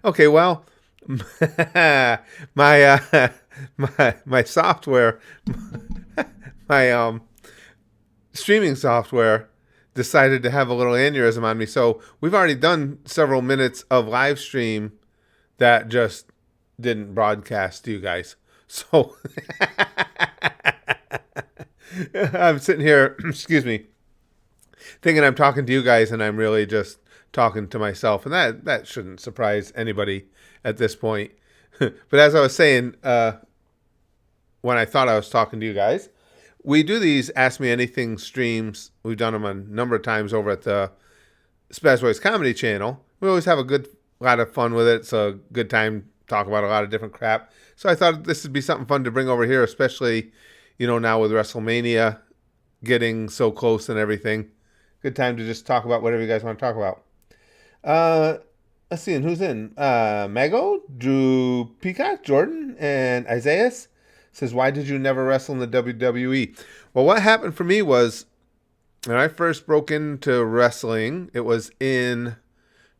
Okay, well, my my software, my streaming software decided to have a little aneurysm on me. So we've already done several minutes of live stream that just didn't broadcast to you guys. So I'm sitting here, excuse me, thinking I'm talking to you guys, and I'm really just talking to myself, and that shouldn't surprise anybody at this point. But as I was saying, when I thought I was talking to you guys, we do these Ask Me Anything streams. We've done them a number of times over at the Spaz Boys Comedy Channel. We always have a good lot of fun with it. It's a good time to talk about a lot of different crap. So I thought this would be something fun to bring over here, especially, now with WrestleMania getting so close and everything. Good time to just talk about whatever you guys want to talk about. Let's see, and who's in? Mago, Drew Peacock, Jordan, and Isaiah says, why did you never wrestle in the WWE? Well, what happened for me was when I first broke into wrestling, it was in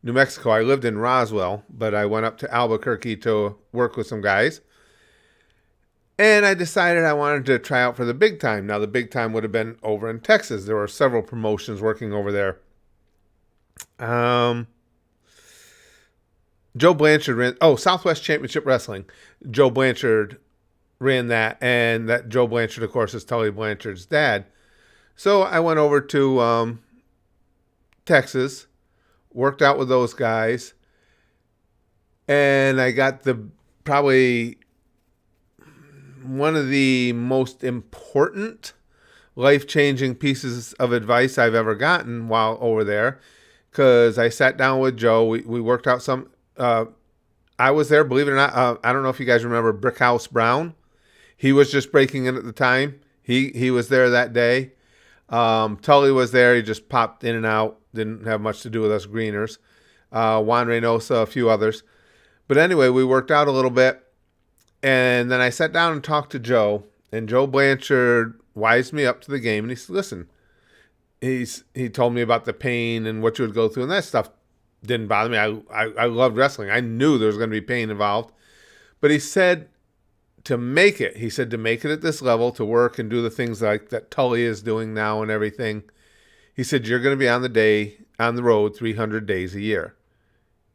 New Mexico. I lived in Roswell, but I went up to Albuquerque to work with some guys. And I decided I wanted to try out for the big time. Now, the big time would have been over in Texas. There were several promotions working over there. Joe Blanchard ran, Southwest Championship Wrestling. Joe Blanchard ran that, and that Joe Blanchard, of course, is Tully Blanchard's dad. So I went over to Texas, worked out with those guys, and I got probably one of the most important life-changing pieces of advice I've ever gotten while over there, because I sat down with Joe. We worked out some. I was there, believe it or not. I don't know if you guys remember Brickhouse Brown. He was just breaking in at the time. He was there that day. Tully was there. He just popped in and out. Didn't have much to do with us greeners. Juan Reynosa, a few others. But anyway, we worked out a little bit. And then I sat down and talked to Joe. And Joe Blanchard wised me up to the game. And he said, listen, he told me about the pain and what you would go through. And that stuff didn't bother me. I loved wrestling. I knew there was going to be pain involved. But he said, to make it at this level, to work and do the things like that Tully is doing now and everything. He said, you're going to be on the road 300 days a year.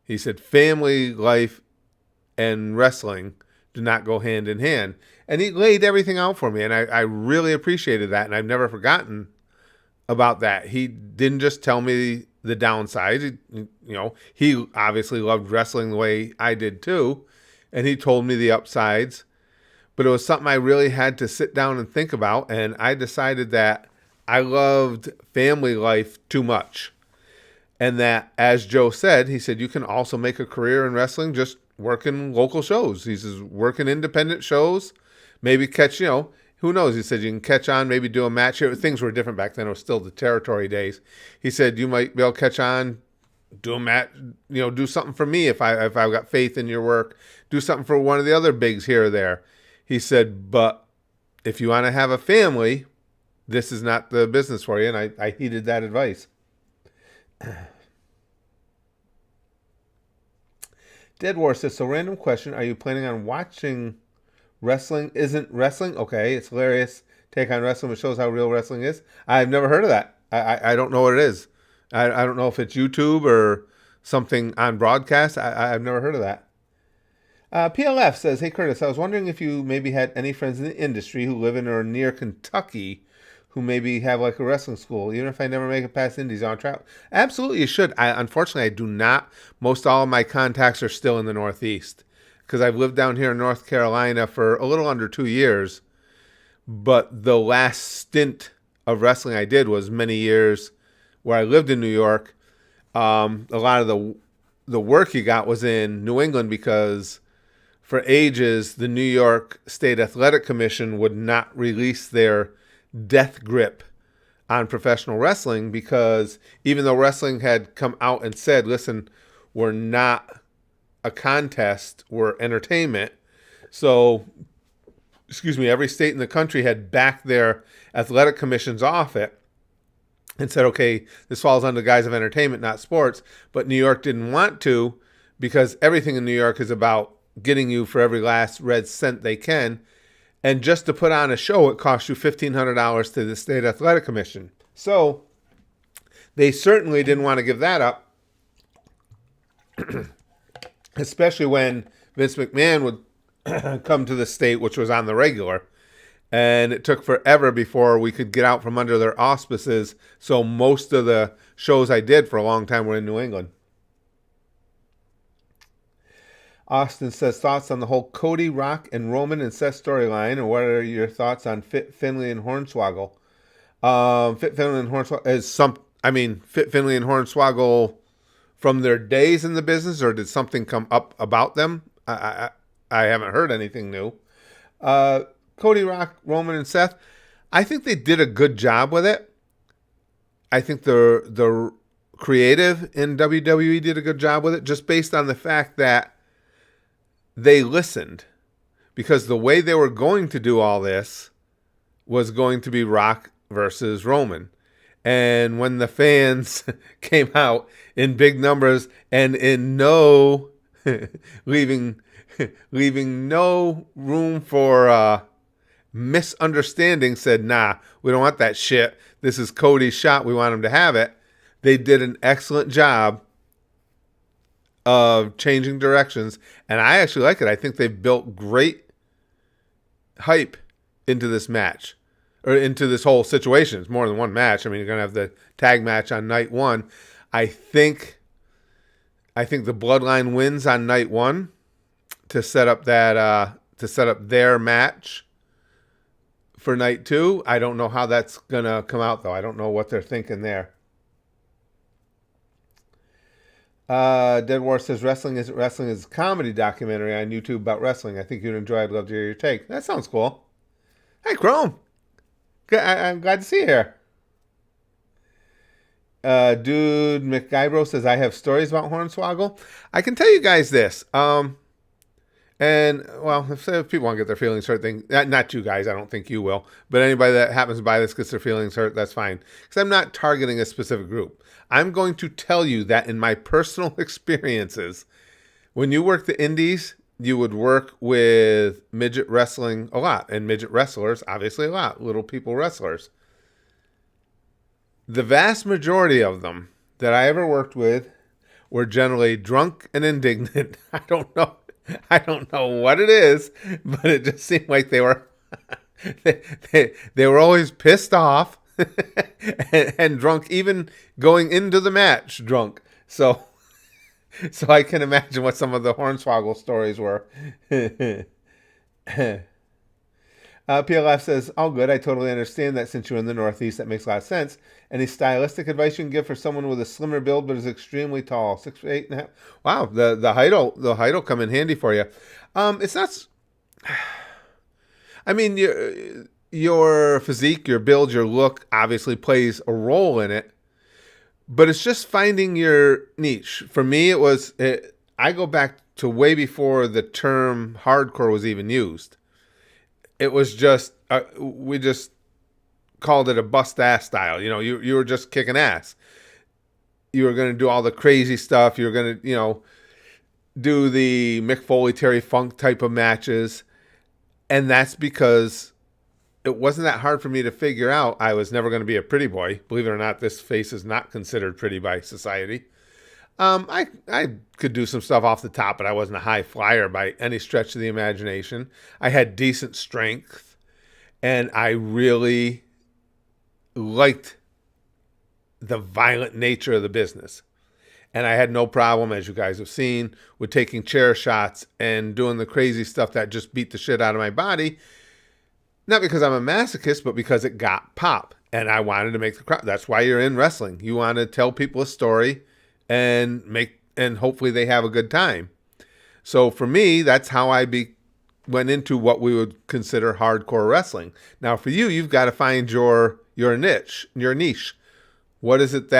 He said, family life and wrestling do not go hand in hand. And he laid everything out for me. And I really appreciated that. And I've never forgotten about that. He didn't just tell me the downside. He obviously loved wrestling the way I did too. And he told me the upsides. But it was something I really had to sit down and think about. And I decided that I loved family life too much. And that, as Joe said, he said, you can also make a career in wrestling just working local shows. He says, working independent shows, maybe catch, who knows? He said, you can catch on, maybe do a match here. Things were different back then. It was still the territory days. He said, you might be able to catch on, do a match, do something for me if I've got faith in your work. Do something for one of the other bigs here or there. He said, but if you want to have a family, this is not the business for you. And I heeded that advice. Dead War says, so random question. Are you planning on watching Wrestling Isn't Wrestling? Okay, it's hilarious. Take on wrestling, which shows how real wrestling is. I've never heard of that. I don't know what it is. I don't know if it's YouTube or something on broadcast. I've never heard of that. PLF says, hey, Curtis, I was wondering if you maybe had any friends in the industry who live in or near Kentucky who maybe have like a wrestling school, even if I never make it past Indies on travel. Absolutely, you should. Unfortunately, I do not. Most all of my contacts are still in the Northeast because I've lived down here in North Carolina for a little under 2 years. But the last stint of wrestling I did was many years where I lived in New York. A lot of the work you got was in New England because for ages, the New York State Athletic Commission would not release their death grip on professional wrestling because even though wrestling had come out and said, listen, we're not a contest, we're entertainment. So, every state in the country had backed their athletic commissions off it. and said, okay, this falls under the guise of entertainment, not sports. But New York didn't want to, because everything in New York is about getting you for every last red cent they can. And just to put on a show, it costs you $1,500 to the State Athletic Commission. So they certainly didn't want to give that up, especially when Vince McMahon would come to the state, which was on the regular. And it took forever before we could get out from under their auspices. So most of the shows I did for a long time were in New England. Austin says, thoughts on the whole Cody, Rock, and Roman and Seth storyline, and what are your thoughts on Fit Finlay and Hornswoggle? Fit Finlay and Hornswoggle Fit Finlay and Hornswoggle from their days in the business, or did something come up about them? I haven't heard anything new. Cody, Rock, Roman, and Seth, I think they did a good job with it. I think the creative in WWE did a good job with it, just based on the fact that they listened, because the way they were going to do all this was going to be Rock versus Roman. And when the fans came out in big numbers and in no leaving no room for misunderstanding, said, nah, we don't want that shit. This is Cody's shot. We want him to have it. They did an excellent job of changing directions, and I actually like it. I think they've built great hype into this match, or into this whole situation. It's more than one match. I mean, you're going to have the tag match on night one. I think the Bloodline wins on night one to set up their match for night two. I don't know how that's going to come out, though. I don't know what they're thinking there. Dead War says, wrestling isn't wrestling is a comedy documentary on YouTube about wrestling. I think you'd enjoy it. I'd love to hear your take. That sounds cool. Hey, Chrome. I'm glad to see you here. Dude McGuybro says, I have stories about Hornswoggle. I can tell you guys this. And, well, if people want to get their feelings hurt, not you guys, I don't think you will, but anybody that happens to buy this gets their feelings hurt, that's fine. Because I'm not targeting a specific group. I'm going to tell you that in my personal experiences, when you work the indies, you would work with midget wrestling a lot, and midget wrestlers, obviously a lot, little people wrestlers. The vast majority of them that I ever worked with were generally drunk and indignant. I don't know what it is, but it just seemed like they were they were always pissed off and drunk, even going into the match drunk. So I can imagine what some of the Hornswoggle stories were. PLF says, all good. I totally understand that since you're in the Northeast. That makes a lot of sense. Any stylistic advice you can give for someone with a slimmer build but is extremely tall? 6'8.5". Wow, the height will come in handy for you. It's not. I mean, your physique, your build, your look obviously plays a role in it, but it's just finding your niche. For me, I go back to way before the term hardcore was even used. It was just, we just called it a bust ass style. You know, you were just kicking ass. You were going to do all the crazy stuff. You were going to, do the Mick Foley, Terry Funk type of matches. And that's because it wasn't that hard for me to figure out I was never going to be a pretty boy. Believe it or not, this face is not considered pretty by society. I could do some stuff off the top, but I wasn't a high flyer by any stretch of the imagination. I had decent strength, and I really liked the violent nature of the business. And I had no problem, as you guys have seen, with taking chair shots and doing the crazy stuff that just beat the shit out of my body. Not because I'm a masochist, but because it got pop. And I wanted to make the crowd. That's why you're in wrestling. You want to tell people a story and hopefully they have a good time. So for me, that's how I went into what we would consider hardcore wrestling. Now for you, you've got to find your niche. What is it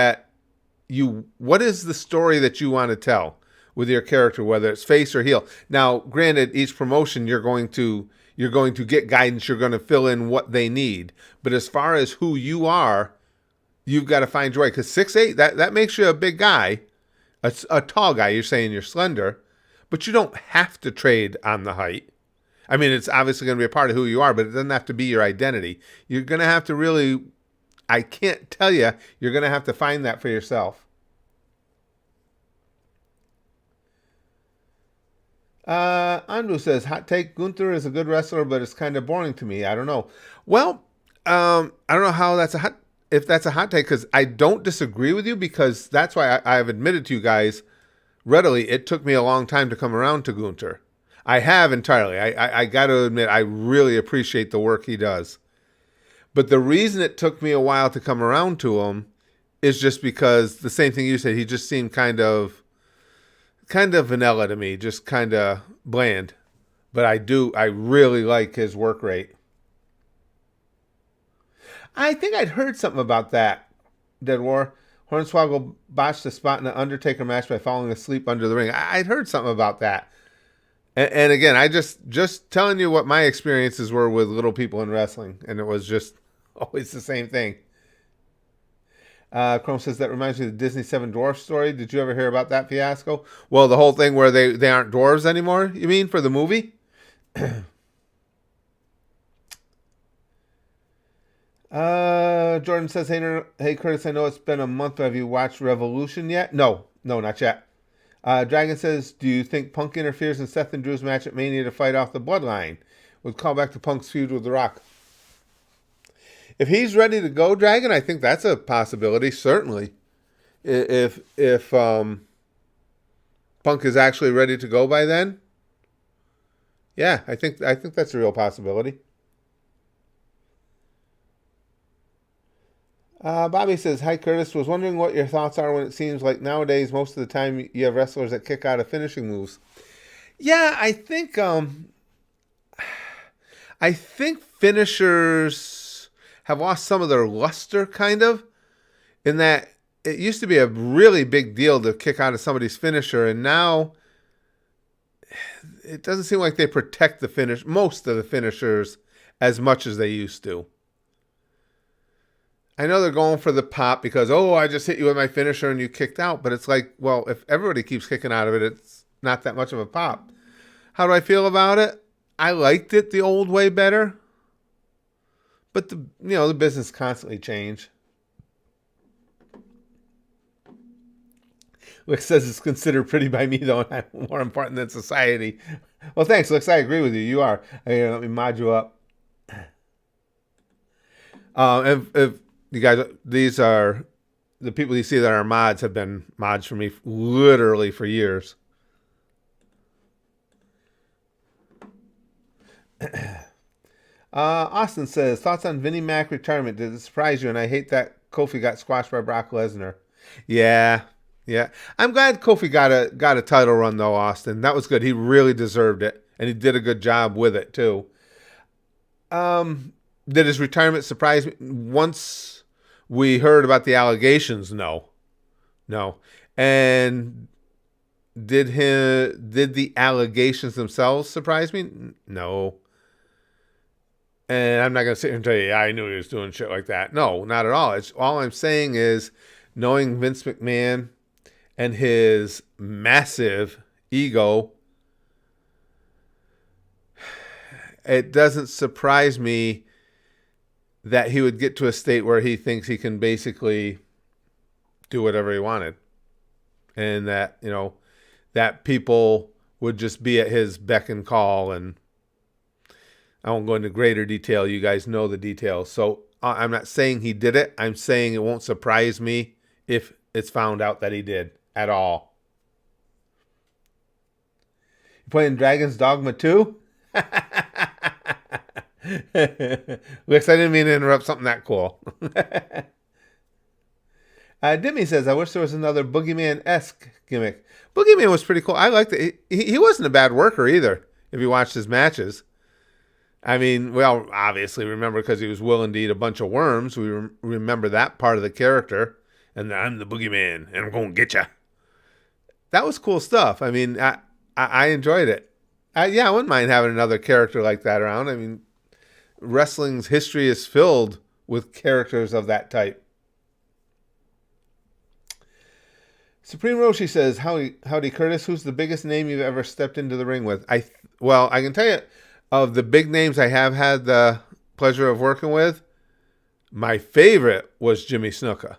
what is the story that you want to tell with your character, whether it's face or heel? Now, granted, each promotion you're going to get guidance, you're going to fill in what they need. But as far as who you are, you've got to find your way. Because 6'8", that makes you a big guy, a tall guy. You're saying you're slender, but you don't have to trade on the height. I mean, it's obviously going to be a part of who you are, but it doesn't have to be your identity. You're going to have to really, I can't tell you, you're going to have to find that for yourself. Andrew says, hot take, Gunther is a good wrestler, but it's kind of boring to me. I don't know. Well, I don't know how that's if that's a hot take, because I don't disagree with you, because that's why I've admitted to you guys readily, it took me a long time to come around to Gunther. I have entirely. I got to admit, I really appreciate the work he does. But the reason it took me a while to come around to him is just because the same thing you said, he just seemed kind of vanilla to me, just kind of bland. But I really like his work rate. I think I'd heard something about that, Dead War. Hornswoggle botched a spot in an Undertaker match by falling asleep under the ring. I'd heard something about that. And again, I just telling you what my experiences were with little people in wrestling, and it was just always the same thing. Chrome says, that reminds me of the Disney Seven Dwarfs story. Did you ever hear about that fiasco? Well, the whole thing where they aren't dwarves anymore, you mean, for the movie? Jordan says, hey Curtis, I know it's been a month, but have you watched Revolution yet? No, not yet. Dragon says, do you think Punk interferes in Seth and Drew's match at Mania to fight off the bloodline? Would call back to Punk's feud with The Rock. If he's ready to go, Dragon, I think that's a possibility, certainly. If Punk is actually ready to go by then, yeah, I think that's a real possibility. Bobby says, hi Curtis, was wondering what your thoughts are when it seems like nowadays most of the time you have wrestlers that kick out of finishing moves. Yeah, I think finishers have lost some of their luster, kind of, in that it used to be a really big deal to kick out of somebody's finisher, and now it doesn't seem like they protect most of the finishers as much as they used to. I know they're going for the pop because, I just hit you with my finisher and you kicked out. But it's like, well, if everybody keeps kicking out of it, it's not that much of a pop. How do I feel about it? I liked it the old way better. But the business constantly change. Lick says it's considered pretty by me, though, and I'm more important than society. Well, thanks, Lick. I agree with you. You are. Here, let me mod you up. If you guys, these are the people you see that are mods have been mods for me literally for years. Austin says, thoughts on Vinnie Mac retirement? Did it surprise you? And I hate that Kofi got squashed by Brock Lesnar. Yeah. I'm glad Kofi got a title run though, Austin. That was good. He really deserved it, and he did a good job with it too. Did his retirement surprise me? Once we heard about the allegations, no. And did the allegations themselves surprise me? No. And I'm not going to sit here and tell you, I knew he was doing shit like that. No, not at all. All I'm saying is, knowing Vince McMahon and his massive ego, it doesn't surprise me that he would get to a state where he thinks he can basically do whatever he wanted. And that, that people would just be at his beck and call. And I won't go into greater detail. You guys know the details. So I'm not saying he did it. I'm saying it won't surprise me if it's found out that he did at all. You playing Dragon's Dogma 2? Lix, I didn't mean to interrupt something that cool. Dimmy says, I wish there was another Boogeyman-esque gimmick. Boogeyman was pretty cool. I liked it. He wasn't a bad worker either, if you watched his matches. I mean, well, obviously remember because he was willing to eat a bunch of worms. We remember that part of the character. And I'm the Boogeyman, and I'm going to get you. That was cool stuff. I mean, I enjoyed it. I wouldn't mind having another character like that around. I mean, wrestling's history is filled with characters of that type. Supreme Roshi says, Howdy Curtis, who's the biggest name you've ever stepped into the ring with? Well, I can tell you, of the big names I have had the pleasure of working with, my favorite was Jimmy Snuka.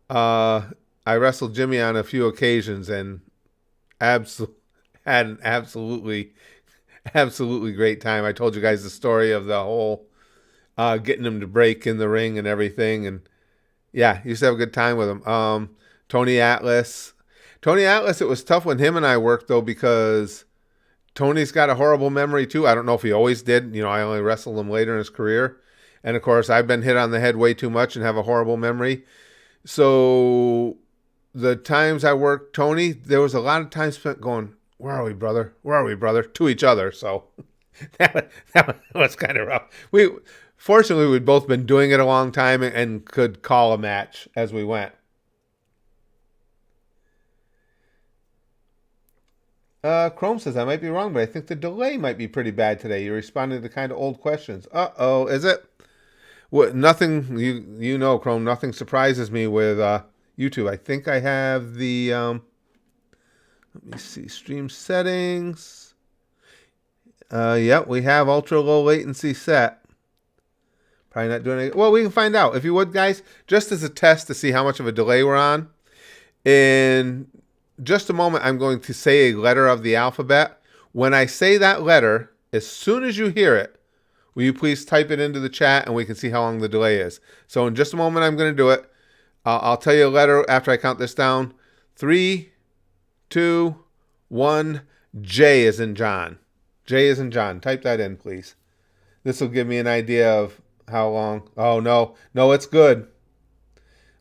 I wrestled Jimmy on a few occasions and had an absolutely great time. I told you guys the story of the whole getting him to break in the ring and everything, and yeah, used to have a good time with him. Tony Atlas. Tony Atlas, it was tough when him and I worked, though, because Tony's got a horrible memory, too. I don't know if he always did. I only wrestled him later in his career. And, of course, I've been hit on the head way too much and have a horrible memory. So the times I worked Tony, there was a lot of time spent going, where are we, brother? Where are we, brother? To each other. So that was kind of rough. Fortunately, we'd both been doing it a long time and could call a match as we went. Chrome says, I might be wrong, but I think the delay might be pretty bad today. You're responding to kind of old questions. Uh-oh, is it? What? Nothing, you know, Chrome, nothing surprises me with YouTube. I think I have the, let me see, stream settings. Yep, we have ultra low latency set. Probably not doing it. Well, we can find out. If you would, guys, just as a test to see how much of a delay we're on. In just a moment, I'm going to say a letter of the alphabet. When I say that letter, as soon as you hear it, will you please type it into the chat and we can see how long the delay is. So in just a moment, I'm going to do it. I'll tell you a letter after I count this down. 3, 2, 1. J is in John. J is in John. Type that in, please. This will give me an idea of how long. Oh, no. No, it's good.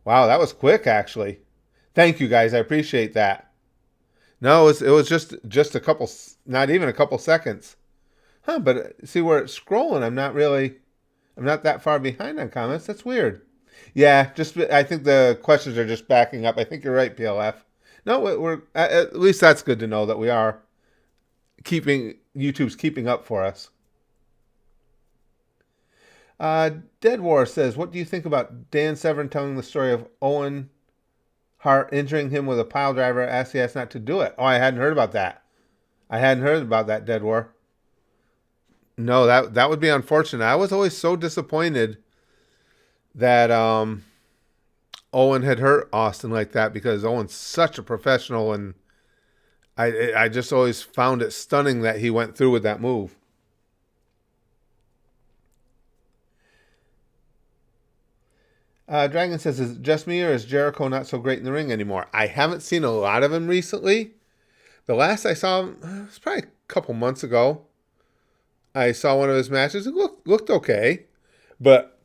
Wow, that was quick, actually. Thank you, guys. I appreciate that. No, it was just a couple, not even a couple seconds. Huh, but see where it's scrolling, I'm not that far behind on comments. That's weird. Yeah, I think the questions are just backing up. I think you're right, PLF. No, we're at least that's good to know that we are YouTube's keeping up for us. Dead War says, what do you think about Dan Severn telling the story of Owen Hart injuring him with a pile driver, asked he asked not to do it? Oh, I hadn't heard about that. Dead War. No, that would be unfortunate. I was always so disappointed that Owen had hurt Austin like that, because Owen's such a professional, and I just always found it stunning that he went through with that move. Dragon says, is it just me or is Jericho not so great in the ring anymore? I haven't seen a lot of him recently. The last I saw him was probably a couple months ago. I saw one of his matches. It looked okay. But,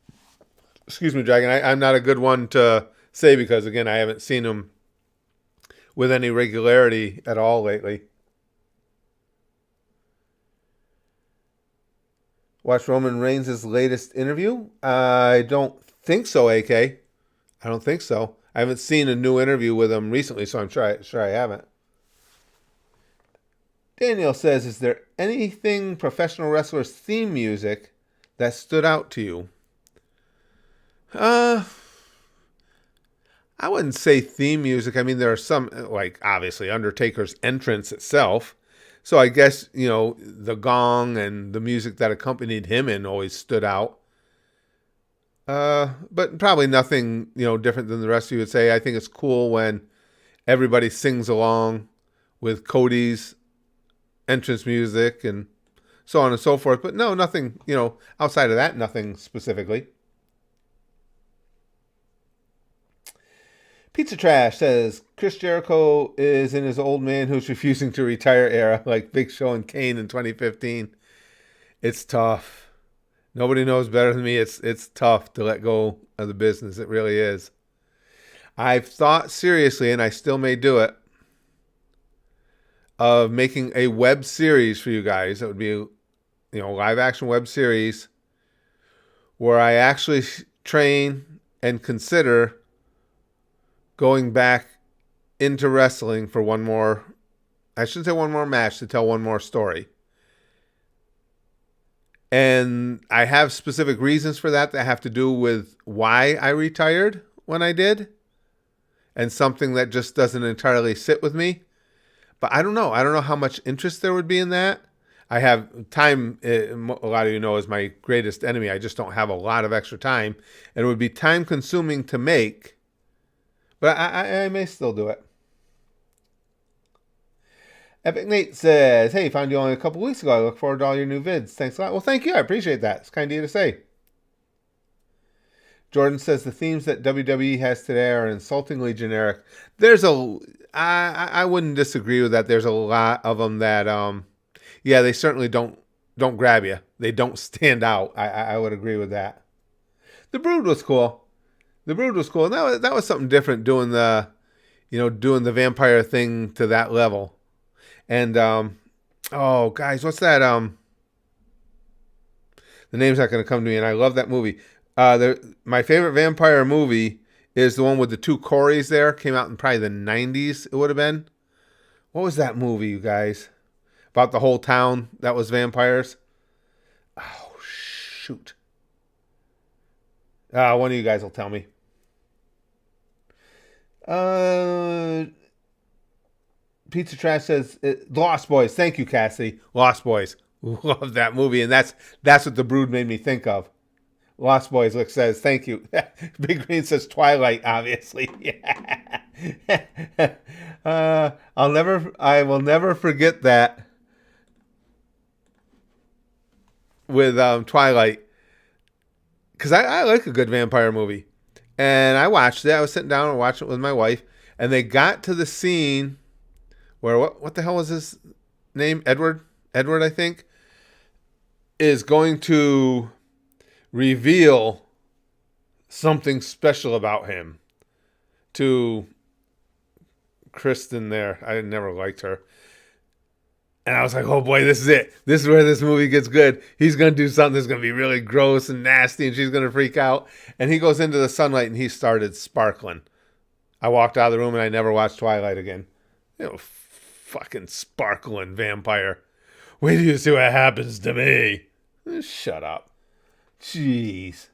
excuse me, Dragon, I'm not a good one to say because, again, I haven't seen him with any regularity at all lately. Watch Roman Reigns' latest interview? I don't think so, AK. I don't think so. I haven't seen a new interview with him recently, so I'm sure I haven't. Daniel says, is there anything professional wrestlers' theme music that stood out to you? I wouldn't say theme music. I mean, there are some, like, obviously, Undertaker's entrance itself. So I guess, the gong and the music that accompanied him in always stood out. But probably nothing, different than the rest of you would say. I think it's cool when everybody sings along with Cody's entrance music and so on and so forth. But no, nothing, outside of that, nothing specifically. Pizza Trash says, Chris Jericho is in his old man who's refusing to retire era, like Big Show and Kane in 2015. It's tough. Nobody knows better than me. It's tough to let go of the business. It really is. I've thought seriously, and I still may do it, of making a web series for you guys. That would be, live action web series where I actually train and consider going back into wrestling for one more match to tell one more story. And I have specific reasons for that have to do with why I retired when I did. and something that just doesn't entirely sit with me. But I don't know. I don't know how much interest there would be in that. I have time. A lot of you know is my greatest enemy. I just don't have a lot of extra time, and it would be time consuming to make. But I may still do it. Epic Nate says, "Hey, found you only a couple weeks ago. I look forward to all your new vids. Thanks a lot." Well, thank you. I appreciate that. It's kind of you to say. Jordan says the themes that WWE has today are insultingly generic. I wouldn't disagree with that. There's a lot of them that, yeah, they certainly don't grab you. They don't stand out. I would agree with that. The Brood was cool. And that was something different doing the vampire thing to that level. And oh guys, what's that? The name's not going to come to me, and I love that movie. My favorite vampire movie is the one with the two Coreys there. Came out in probably the 90s, it would have been. What was that movie, you guys? About the whole town that was vampires? Oh, shoot. One of you guys will tell me. Pizza Trash says, Lost Boys. Thank you, Cassie. Lost Boys. Love that movie, and that's what The Brood made me think of. Lost Boys says, thank you. Big Green says Twilight, obviously. I will never forget that with Twilight. Because I like a good vampire movie. And I watched it. I was sitting down and watching it with my wife. And they got to the scene where, what the hell was his name? Edward, I think, is going to reveal something special about him to Kristen there. I never liked her. And I was like, oh boy, this is it. This is where this movie gets good. He's going to do something that's going to be really gross and nasty, and she's going to freak out. And he goes into the sunlight, and he started sparkling. I walked out of the room, and I never watched Twilight again. Fucking sparkling vampire. Wait till you see what happens to me. Shut up. Jeez.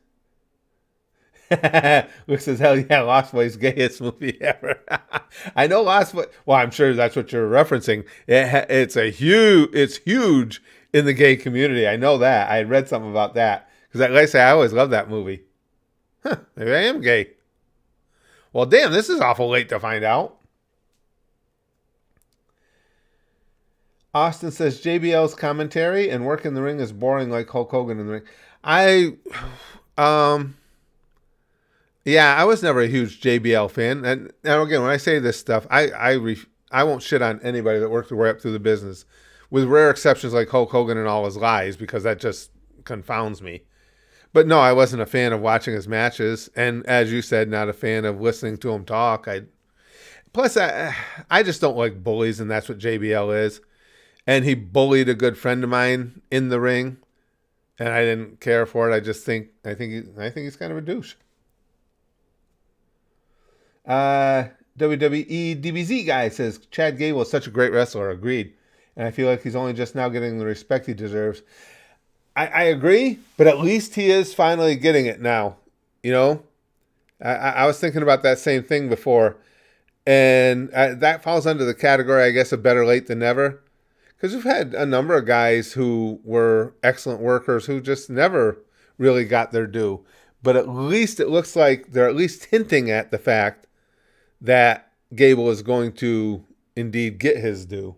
Luke says, hell yeah, Lost Boys gayest movie ever. I know Lost Boys. Well, I'm sure that's what you're referencing. It's huge in the gay community. I know that. I had read something about that. Because like I say, I always love that movie. Maybe I am gay. Well, damn, this is awful late to find out. Austin says, JBL's commentary and work in the ring is boring like Hulk Hogan in the ring. Yeah, I was never a huge JBL fan. And now again, when I say this stuff, I won't shit on anybody that worked their way up through the business, with rare exceptions like Hulk Hogan and all his lies, because that just confounds me. But no, I wasn't a fan of watching his matches, and as you said, not a fan of listening to him talk. Plus, I just don't like bullies, and that's what JBL is. And he bullied a good friend of mine in the ring, and I didn't care for it. I think he's kind of a douche. WWE DBZ guy says, Chad Gable is such a great wrestler. Agreed. And I feel like he's only just now getting the respect he deserves. I agree, but at least he is finally getting it now. You know, I was thinking about that same thing before, and that falls under the category, I guess, of better late than never. Because we've had a number of guys who were excellent workers who just never really got their due. But at least it looks like they're at least hinting at the fact that Gable is going to indeed get his due.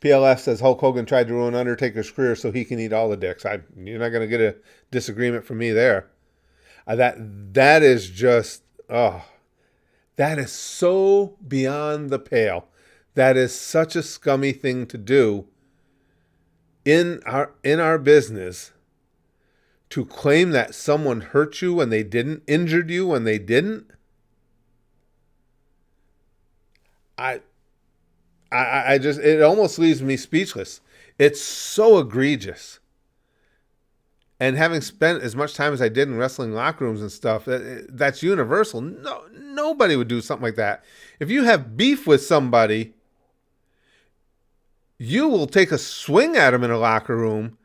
PLF says Hulk Hogan tried to ruin Undertaker's career so he can eat all the dicks. You're not going to get a disagreement from me there. That is just, that is so beyond the pale. That is such a scummy thing to do in our business, to claim that someone hurt you when they didn't, injured you when they didn't. I just, it almost leaves me speechless. It's so egregious. And having spent as much time as I did in wrestling locker rooms and stuff, that's universal. Nobody would do something like that. If you have beef with somebody, you will take a swing at them in a locker room.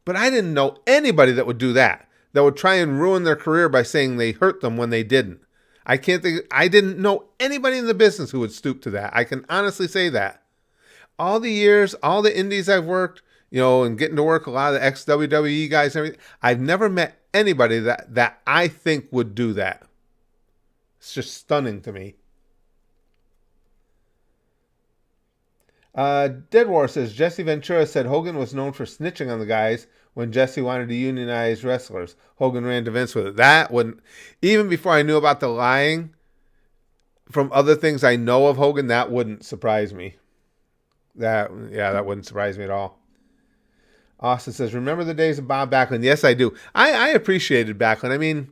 But I didn't know anybody that would do that. that would try and ruin their career by saying they hurt them when they didn't. I didn't know anybody in the business who would stoop to that. I can honestly say that. All the years, all the indies I've worked, and getting to work a lot of the ex-WWE guys and everything, I've never met anybody that I think would do that. It's just stunning to me. Dead War says, Jesse Ventura said Hogan was known for snitching on the guys when Jesse wanted to unionize wrestlers. Hogan ran to Vince with it. That wouldn't, even before I knew about the lying, from other things I know of Hogan, that wouldn't surprise me. That wouldn't surprise me at all. Austin says, remember the days of Bob Backlund? Yes, I do. I appreciated Backlund. I mean,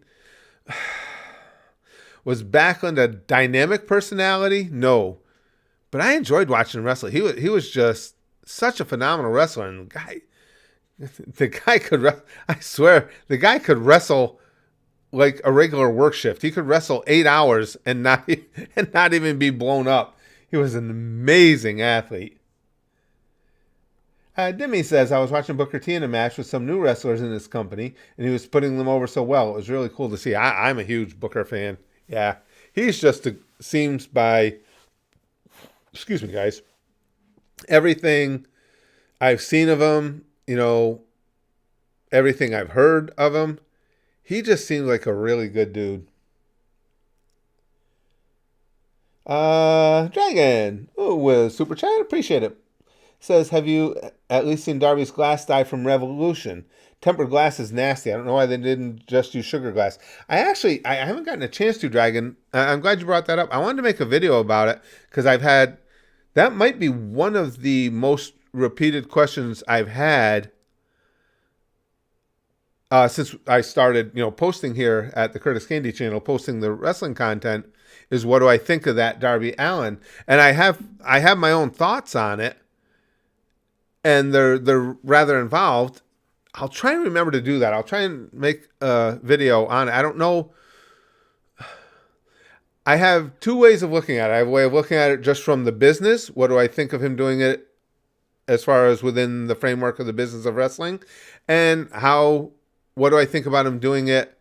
was Backlund a dynamic personality? No. But I enjoyed watching him wrestle. He was just such a phenomenal wrestler. And the guy could, I swear, the guy could wrestle like a regular work shift. He could wrestle 8 hours and not even be blown up. He was an amazing athlete. Dimmy says, I was watching Booker T in a match with some new wrestlers in his company, and he was putting them over so well. It was really cool to see. I'm a huge Booker fan. Yeah, he's just seems by, excuse me, guys, everything I've seen of him, everything I've heard of him, he just seems like a really good dude. Dragon, with Super Chat, appreciate it. Says, have you at least seen Darby's glass die from Revolution? Tempered glass is nasty. I don't know why they didn't just use sugar glass. I haven't gotten a chance to, Dragon. I'm glad you brought that up. I wanted to make a video about it because that might be one of the most repeated questions I've had since I started, posting here at the Curtis Candy channel, posting the wrestling content, is what do I think of that Darby Allin? And I have my own thoughts on it. And they're rather involved. I'll try and remember to do that. I'll try and make a video on it. I don't know. I have two ways of looking at it. I have a way of looking at it just from the business. What do I think of him doing it as far as within the framework of the business of wrestling? And what do I think about him doing it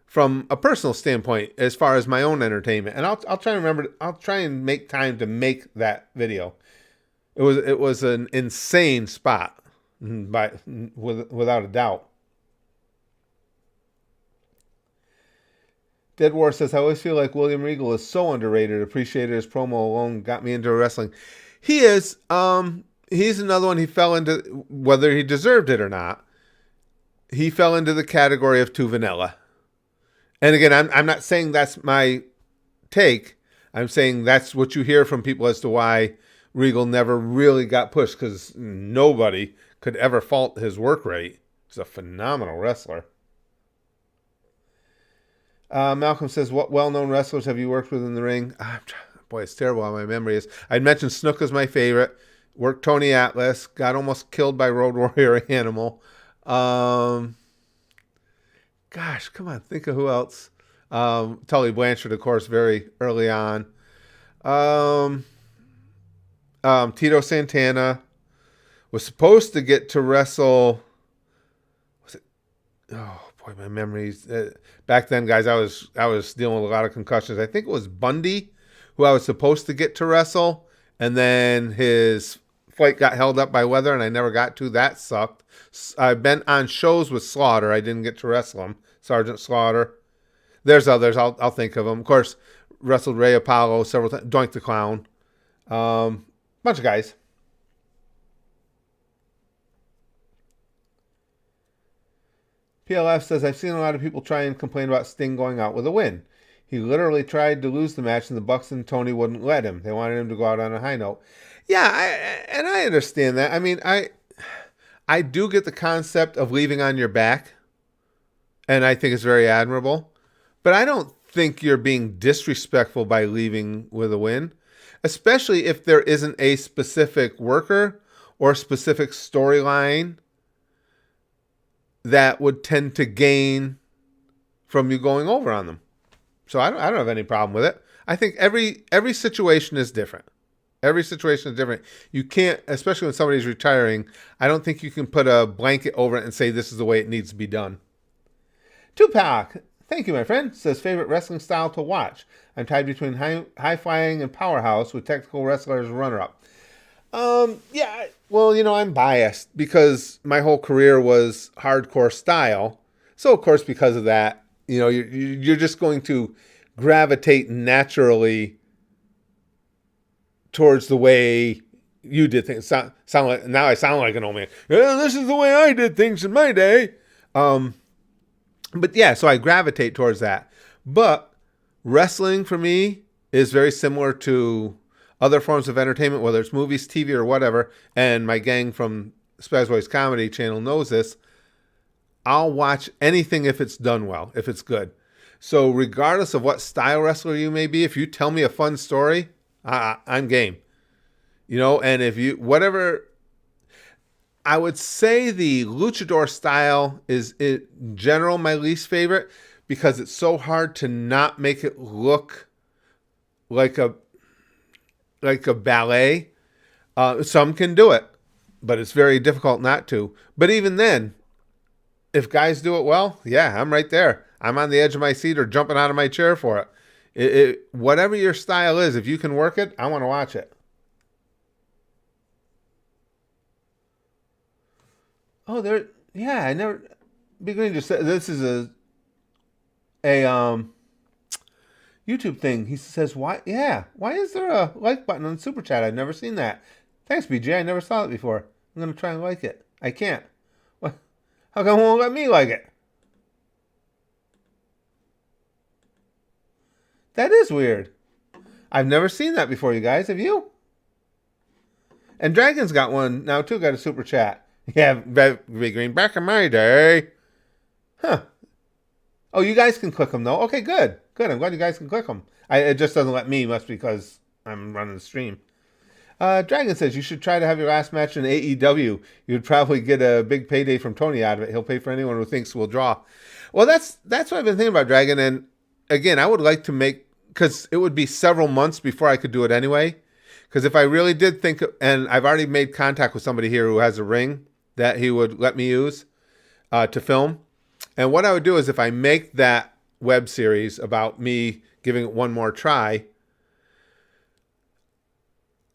from a personal standpoint as far as my own entertainment? And I'll try and remember. I'll try and make time to make that video. It was an insane spot, without a doubt. Dead War says, I always feel like William Regal is so underrated. Appreciated his promo alone got me into wrestling. He is. He's another one. He fell into, whether he deserved it or not, he fell into the category of too vanilla. And again, I'm not saying that's my take. I'm saying that's what you hear from people as to why Regal never really got pushed, because nobody could ever fault his work rate. He's a phenomenal wrestler. Malcolm says, what well-known wrestlers have you worked with in the ring? Boy, it's terrible how my memory is. I'd mentioned Snook as my favorite. Worked Tony Atlas. Got almost killed by Road Warrior Animal. Gosh, come on. Think of who else. Tully Blanchard, of course, very early on. Tito Santana was supposed to get to wrestle. Was it? Oh boy, my memories. Back then, guys, I was dealing with a lot of concussions. I think it was Bundy who I was supposed to get to wrestle, and then his flight got held up by weather, and I never got to. That sucked. I've been on shows with Slaughter. I didn't get to wrestle him. Sergeant Slaughter. There's others. I'll think of them. Of course, wrestled Ray Apollo several times. Doink the Clown. Bunch of guys. PLF says, I've seen a lot of people try and complain about Sting going out with a win. He literally tried to lose the match, and the Bucks and Tony wouldn't let him. They wanted him to go out on a high note. Yeah, I understand that. I mean, I do get the concept of leaving on your back, and I think it's very admirable. But I don't think you're being disrespectful by leaving with a win, especially if there isn't a specific worker or specific storyline that would tend to gain from you going over on them. So I don't have any problem with it. I think every situation is different. Every situation is different. You can't, especially when somebody's retiring, I don't think you can put a blanket over it and say this is the way it needs to be done. Tupac, thank you, my friend. Says favorite wrestling style to watch. I'm tied between high flying and powerhouse with technical wrestlers runner up. Yeah, well, I'm biased because my whole career was hardcore style. So, of course, because of that, you're just going to gravitate naturally towards the way you did things. Sound like now I sound like an old man. Yeah, this is the way I did things in my day. But yeah, so I gravitate towards that. But wrestling for me is very similar to other forms of entertainment, whether it's movies, TV, or whatever. And my gang from Spaz Boys Comedy Channel knows this. I'll watch anything if it's done well, if it's good. So regardless of what style wrestler you may be, if you tell me a fun story, I'm game. And if you, whatever, I would say the luchador style is in general my least favorite because it's so hard to not make it look like a ballet. Some can do it, but it's very difficult not to. But even then, if guys do it well, yeah, I'm right there. I'm on the edge of my seat or jumping out of my chair for it. Whatever your style is, if you can work it, I want to watch it. Oh, I never. Beginning to say this is a YouTube thing. He says, why? Yeah, why is there a like button on Super Chat? I've never seen that. Thanks, BJ. I never saw it before. I'm gonna try and like it. I can't. What? How come it won't let me like it? That is weird. I've never seen that before, you guys. Have you? And Dragon's got one now too. Got a Super Chat. Yeah, Big Green. Back in my day. Huh. Oh, you guys can click them, though. Okay, good. Good. I'm glad you guys can click them. It just doesn't let me, must because I'm running the stream. Dragon says, you should try to have your last match in AEW. You'd probably get a big payday from Tony out of it. He'll pay for anyone who thinks we'll draw. Well, that's what I've been thinking about, Dragon. And, again, I would like to make, because it would be several months before I could do it anyway. Because if I really did think, and I've already made contact with somebody here who has a ring that he would let me use to film. And what I would do is if I make that web series about me giving it one more try,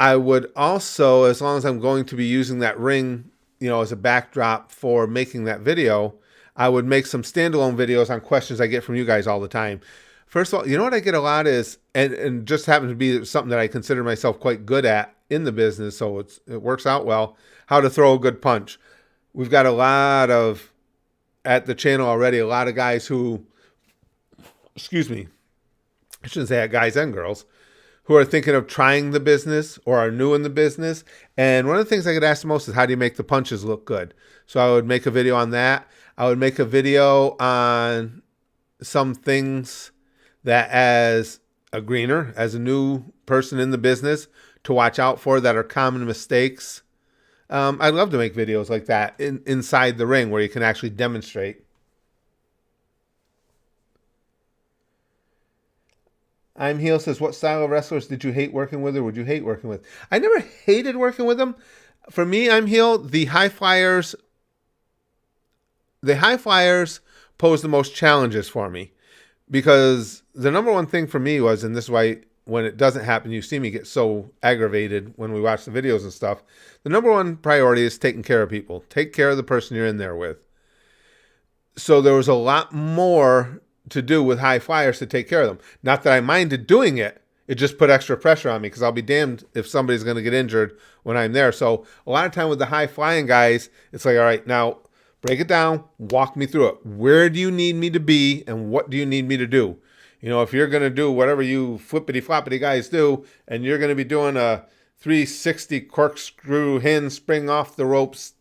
I would also, as long as I'm going to be using that ring, as a backdrop for making that video, I would make some standalone videos on questions I get from you guys all the time. First of all, what I get a lot is, and just happens to be something that I consider myself quite good at in the business, so it works out well, how to throw a good punch. We've got a lot of, at the channel already, a lot of guys who, excuse me, I shouldn't say guys and girls, who are thinking of trying the business or are new in the business. And one of the things I get asked the most is how do you make the punches look good? So I would make a video on that. I would make a video on some things that as a greener, as a new person in the business, to watch out for that are common mistakes. I'd love to make videos like that inside the ring where you can actually demonstrate. I'm Heel says, what style of wrestlers did you hate working with or would you hate working with? I never hated working with them. For me, I'm Heel, the high flyers pose the most challenges for me because the number one thing for me was, and this is why when it doesn't happen, you see me get so aggravated when we watch the videos and stuff. The number one priority is taking care of people. Take care of the person you're in there with. So there was a lot more to do with high flyers to take care of them. Not that I minded doing it. It just put extra pressure on me because I'll be damned if somebody's going to get injured when I'm there. So a lot of time with the high flying guys, it's like, all right, now break it down. Walk me through it. Where do you need me to be and what do you need me to do? If you're going to do whatever you flippity-floppity guys do, and you're going to be doing a 360 corkscrew hinge spring off the ropes,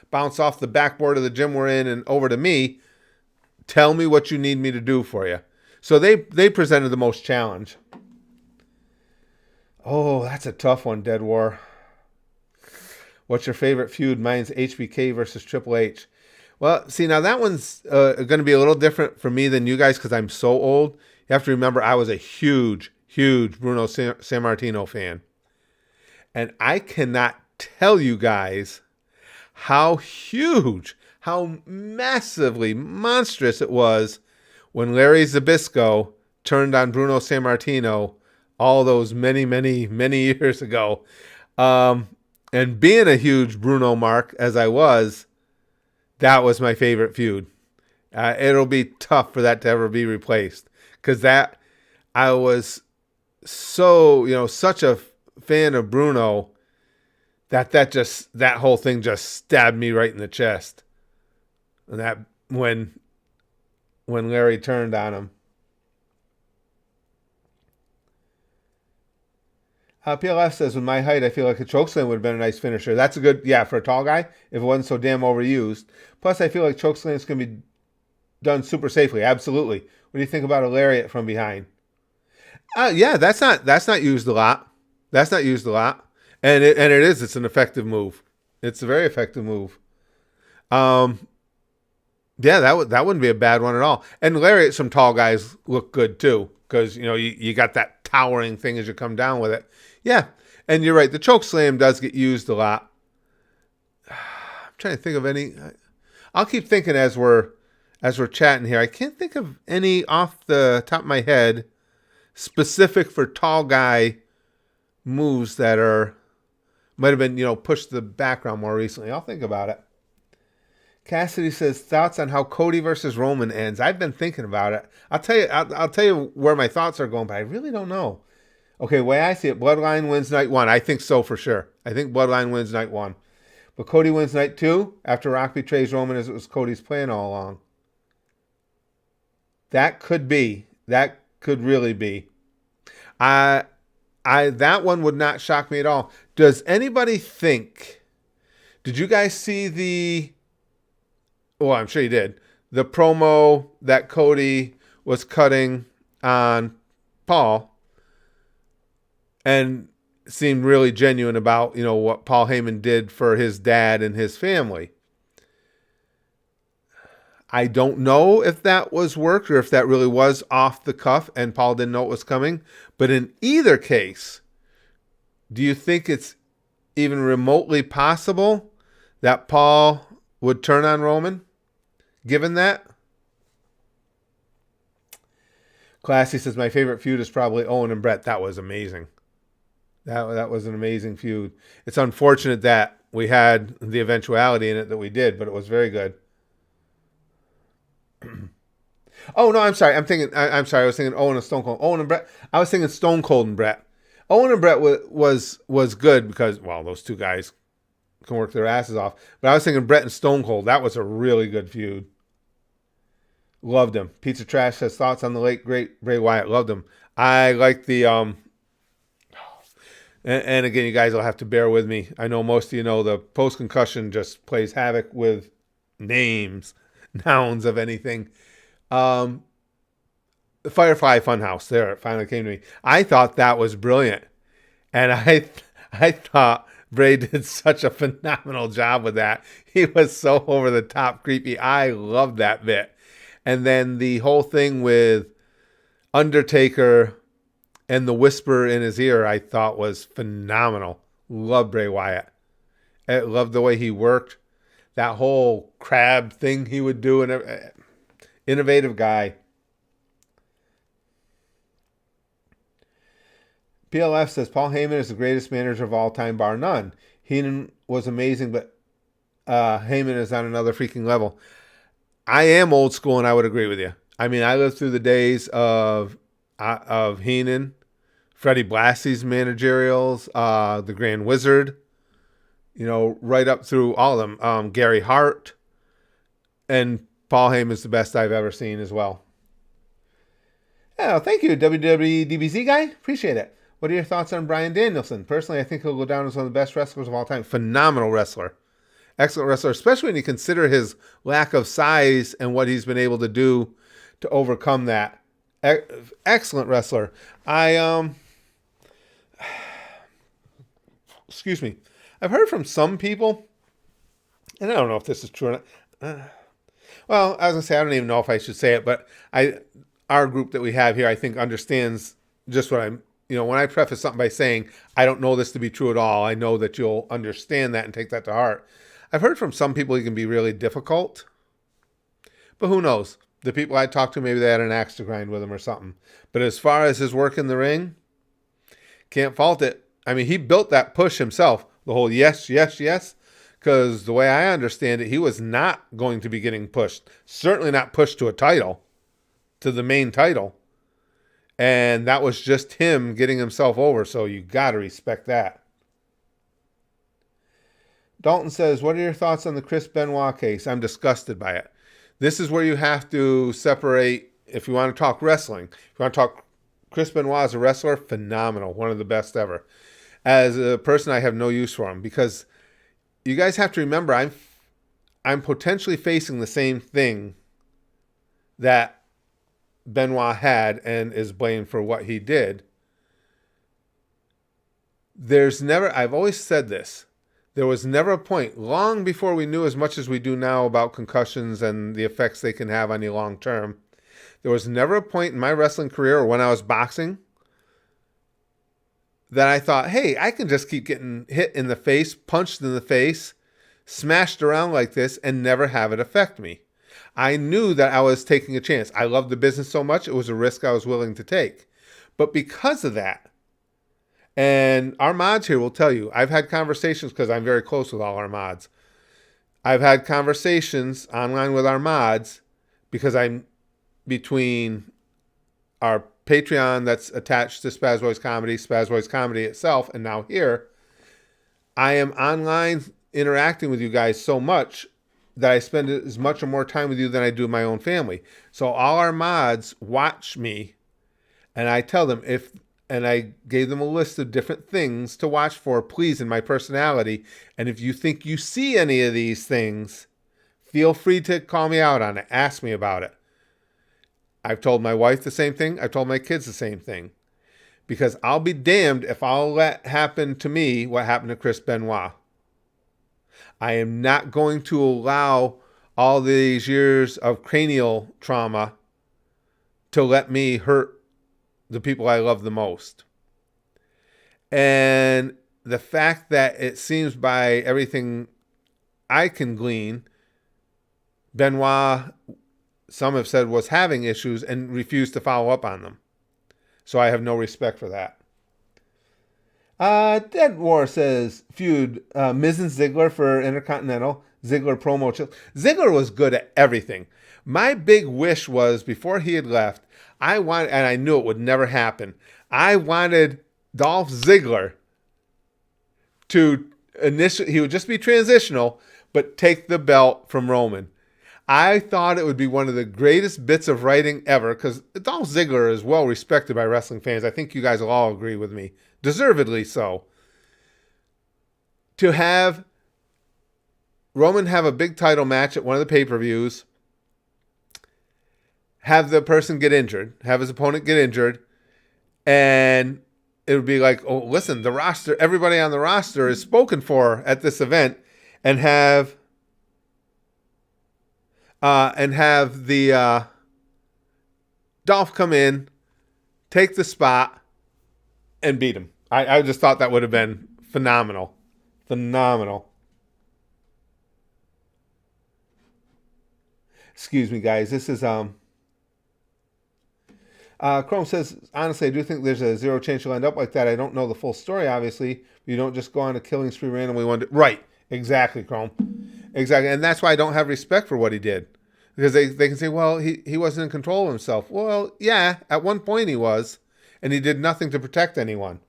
bounce off the backboard of the gym we're in and over to me, tell me what you need me to do for you. So they presented the most challenge. Oh, that's a tough one, Dead War. What's your favorite feud? Mine's HBK versus Triple H. Well, see, now that one's going to be a little different for me than you guys because I'm so old. You have to remember I was a huge, huge Bruno Sammartino fan. And I cannot tell you guys how huge, how massively monstrous it was when Larry Zbyszko turned on Bruno Sammartino all those many, many, many years ago. And being a huge Bruno mark as I was, that was my favorite feud. It'll be tough for that to ever be replaced, because that I was such a fan of Bruno that whole thing just stabbed me right in the chest. And that when Larry turned on him. PLF says, with my height, I feel like a chokeslam would have been a nice finisher. That's a good, for a tall guy, if it wasn't so damn overused. Plus, I feel like chokeslams can be done super safely. Absolutely. What do you think about a lariat from behind? That's not used a lot. That's not used a lot. And it's an effective move. It's a very effective move. That wouldn't be a bad one at all. And lariats from tall guys look good too, because you got that towering thing as you come down with it. Yeah, and you're right. The choke slam does get used a lot. I'm trying to think of any. I'll keep thinking as we're chatting here. I can't think of any off the top of my head specific for tall guy moves that might have been pushed to the background more recently. I'll think about it. Cassidy says, thoughts on how Cody versus Roman ends. I've been thinking about it. I'll tell you where my thoughts are going, but I really don't know. Okay, the way I see it, Bloodline wins night 1. I think so for sure. I think Bloodline wins night 1. But Cody wins night 2 after Rock betrays Roman, as it was Cody's plan all along. That could be. That could really be. That one would not shock me at all. Does anybody think, did you guys see the, well, I'm sure you did, the promo that Cody was cutting on Paul and seemed really genuine about, what Paul Heyman did for his dad and his family? I don't know if that was worked or if that really was off the cuff and Paul didn't know it was coming. But in either case, do you think it's even remotely possible that Paul would turn on Roman, given that? Classy says, my favorite feud is probably Owen and Brett. That was amazing. That was an amazing feud. It's unfortunate that we had the eventuality in it that we did, but it was very good. Oh, no, I'm sorry. I'm sorry. I was thinking Owen and Stone Cold. Owen and Brett. I was thinking Stone Cold and Brett. Owen and Brett was good because, well, those two guys can work their asses off. But I was thinking Brett and Stone Cold. That was a really good feud. Loved him. Pizza Trash says, thoughts on the late, great Bray Wyatt. Loved him. I like the, and again, you guys will have to bear with me. I know most of you know the post-concussion just plays havoc with nouns of anything. The Firefly Funhouse, there, it finally came to me. I thought that was brilliant. And I thought Bray did such a phenomenal job with that. He was so over the top creepy. I loved that bit. And then the whole thing with Undertaker and the whisper in his ear, I thought was phenomenal. Loved Bray Wyatt. I loved the way he worked. That whole crab thing he would do. And innovative guy. PLF says, Paul Heyman is the greatest manager of all time, bar none. Heenan was amazing, but Heyman is on another freaking level. I am old school, and I would agree with you. I mean, I lived through the days of Heenan, Freddie Blassie's managerials, the Grand Wizard, right up through all of them. Gary Hart, and Paul Heyman is the best I've ever seen as well. Yeah, thank you, WWE DBZ guy. Appreciate it. What are your thoughts on Bryan Danielson? Personally, I think he'll go down as one of the best wrestlers of all time. Phenomenal wrestler. Excellent wrestler, especially when you consider his lack of size and what he's been able to do to overcome that. Excellent wrestler. Excuse me. I've heard from some people, and I don't know if this is true or not. Well, I was going to say, I don't even know if I should say it, but our group that we have here, I think, understands just what I'm, when I preface something by saying, I don't know this to be true at all, I know that you'll understand that and take that to heart. I've heard from some people he can be really difficult. But who knows? The people I talked to, maybe they had an axe to grind with him or something. But as far as his work in the ring, can't fault it. I mean, he built that push himself. The whole yes, yes, yes. Because the way I understand it, he was not going to be getting pushed. Certainly not pushed to a title. To the main title. And that was just him getting himself over. So you got to respect that. Dalton says, what are your thoughts on the Chris Benoit case? I'm disgusted by it. This is where you have to separate, if you want to talk wrestling. If you want to talk Chris Benoit as a wrestler, phenomenal. One of the best ever. As a person, I have no use for him. Because you guys have to remember, I'm potentially facing the same thing that Benoit had and is blamed for what he did. I've always said this. There was never a point, long before we knew as much as we do now about concussions and the effects they can have on you long term, there was never a point in my wrestling career or when I was boxing that I thought, hey, I can just keep getting hit in the face, punched in the face, smashed around like this, and never have it affect me. I knew that I was taking a chance. I loved the business so much, it was a risk I was willing to take. But because of that, and our mods here will tell you, I've had conversations because I'm very close with all our mods. I've had conversations online with our mods because I'm between our Patreon that's attached to Spaz Boys Comedy itself, and now here, I am online interacting with you guys so much that I spend as much or more time with you than I do my own family. So all our mods watch me, and I tell them and I gave them a list of different things to watch for, please, in my personality. And if you think you see any of these things, feel free to call me out on it. Ask me about it. I've told my wife the same thing. I've told my kids the same thing. Because I'll be damned if I'll let happen to me what happened to Chris Benoit. I am not going to allow all these years of cranial trauma to let me hurt the people I love the most. And the fact that it seems by everything I can glean, Benoit, some have said, was having issues and refused to follow up on them. So I have no respect for that. Dead War says, feud, Miz and Ziggler for Intercontinental. Ziggler promo. Ziggler was good at everything. My big wish was, before he had left, and I knew it would never happen, I wanted Dolph Ziggler to he would just be transitional, but take the belt from Roman. I thought it would be one of the greatest bits of writing ever, because Dolph Ziggler is well respected by wrestling fans. I think you guys will all agree with me. Deservedly so. To have Roman have a big title match at one of the pay-per-views, have the person get injured, have his opponent get injured, and it would be like, oh, listen, the roster, everybody on the roster is spoken for at this event, and have the Dolph come in, take the spot, and beat him. I just thought that would have been phenomenal. Phenomenal. Excuse me, guys. This is Chrome says, honestly, I do think there's a zero chance you'll end up like that. I don't know the full story, obviously. You don't just go on a killing spree randomly one day. Right. Exactly, Chrome. Exactly. And that's why I don't have respect for what he did. Because they can say, well, he wasn't in control of himself. Well, yeah, at one point he was. And he did nothing to protect anyone.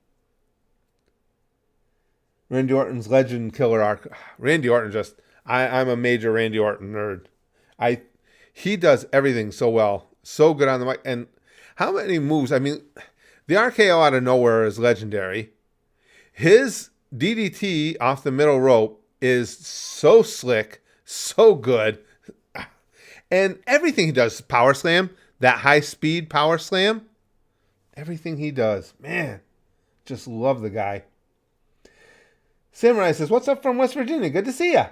Randy Orton's legend killer arc. Randy Orton I'm a major Randy Orton nerd. He does everything so well. So good on the mic. And how many moves? I mean, the RKO out of nowhere is legendary. His DDT off the middle rope is so slick, so good. And everything he does, power slam, that high speed power slam, everything he does, man, just love the guy. Samurai says, what's up from West Virginia? Good to see ya.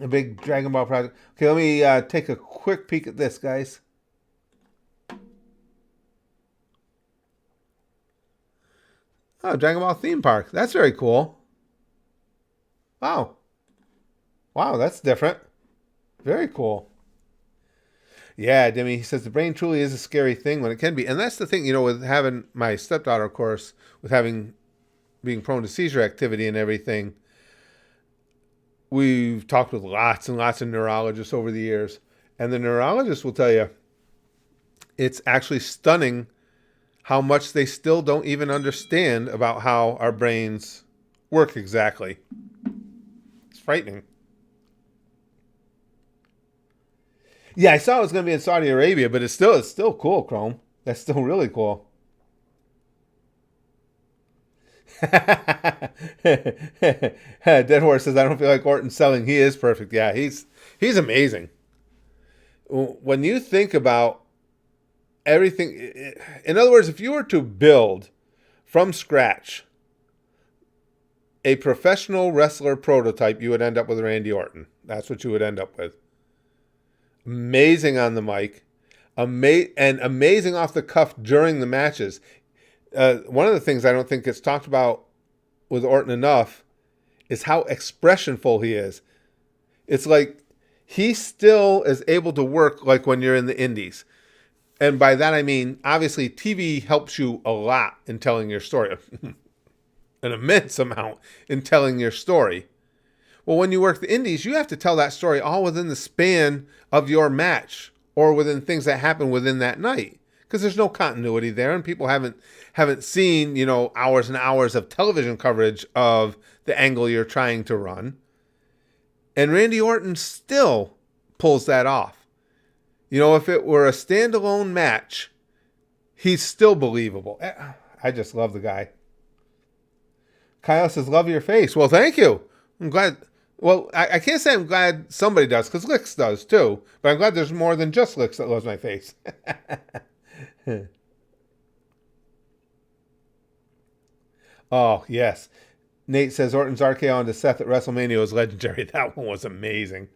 A big Dragon Ball project. Okay, let me take a quick peek at this, guys. Oh, Dragon Ball theme park. That's very cool. Wow. Wow, that's different. Very cool. Yeah, Demi, he says the brain truly is a scary thing when it can be. And that's the thing, with having my stepdaughter, of course, with having being prone to seizure activity and everything, we've talked with lots and lots of neurologists over the years. And the neurologists will tell you it's actually stunning how much they still don't even understand about how our brains work exactly. It's frightening. Yeah, I saw it was going to be in Saudi Arabia, but it's still cool, Chrome. That's still really cool. Dead Horse says, I don't feel like Orton selling. He is perfect. Yeah, he's amazing. When you think about everything, in other words, if you were to build from scratch a professional wrestler prototype, you would end up with Randy Orton. That's what you would end up with. Amazing on the mic, and amazing off the cuff during the matches. One of the things I don't think gets talked about with Orton enough is how expressionful he is. It's like he still is able to work like when you're in the indies. And by that I mean, obviously, TV helps you a lot in telling your story. An immense amount in telling your story. Well, when you work the indies, you have to tell that story all within the span of your match or within things that happen within that night. Because there's no continuity there, and people haven't seen, hours and hours of television coverage of the angle you're trying to run. And Randy Orton still pulls that off. If it were a standalone match, he's still believable. I just love the guy. Kyle says, love your face. Well, thank you. I'm glad. Well, I can't say I'm glad somebody does, because Licks does too. But I'm glad there's more than just Licks that loves my face. Oh, yes. Nate says Orton's RKO onto Seth at WrestleMania was legendary. That one was amazing.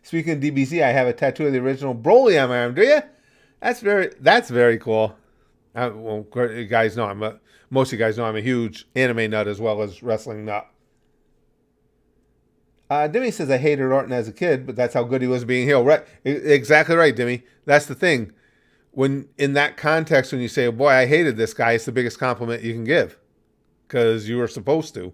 Speaking of DBZ, I have a tattoo of the original Broly on my arm. Do you? That's very cool. Well, you guys know most of you guys know I'm a huge anime nut as well as wrestling nut. Demi says I hated Orton as a kid, but that's how good he was being heel. Right? Exactly right, Demi. That's the thing. When in that context, when you say, oh, "Boy, I hated this guy," it's the biggest compliment you can give because you were supposed to.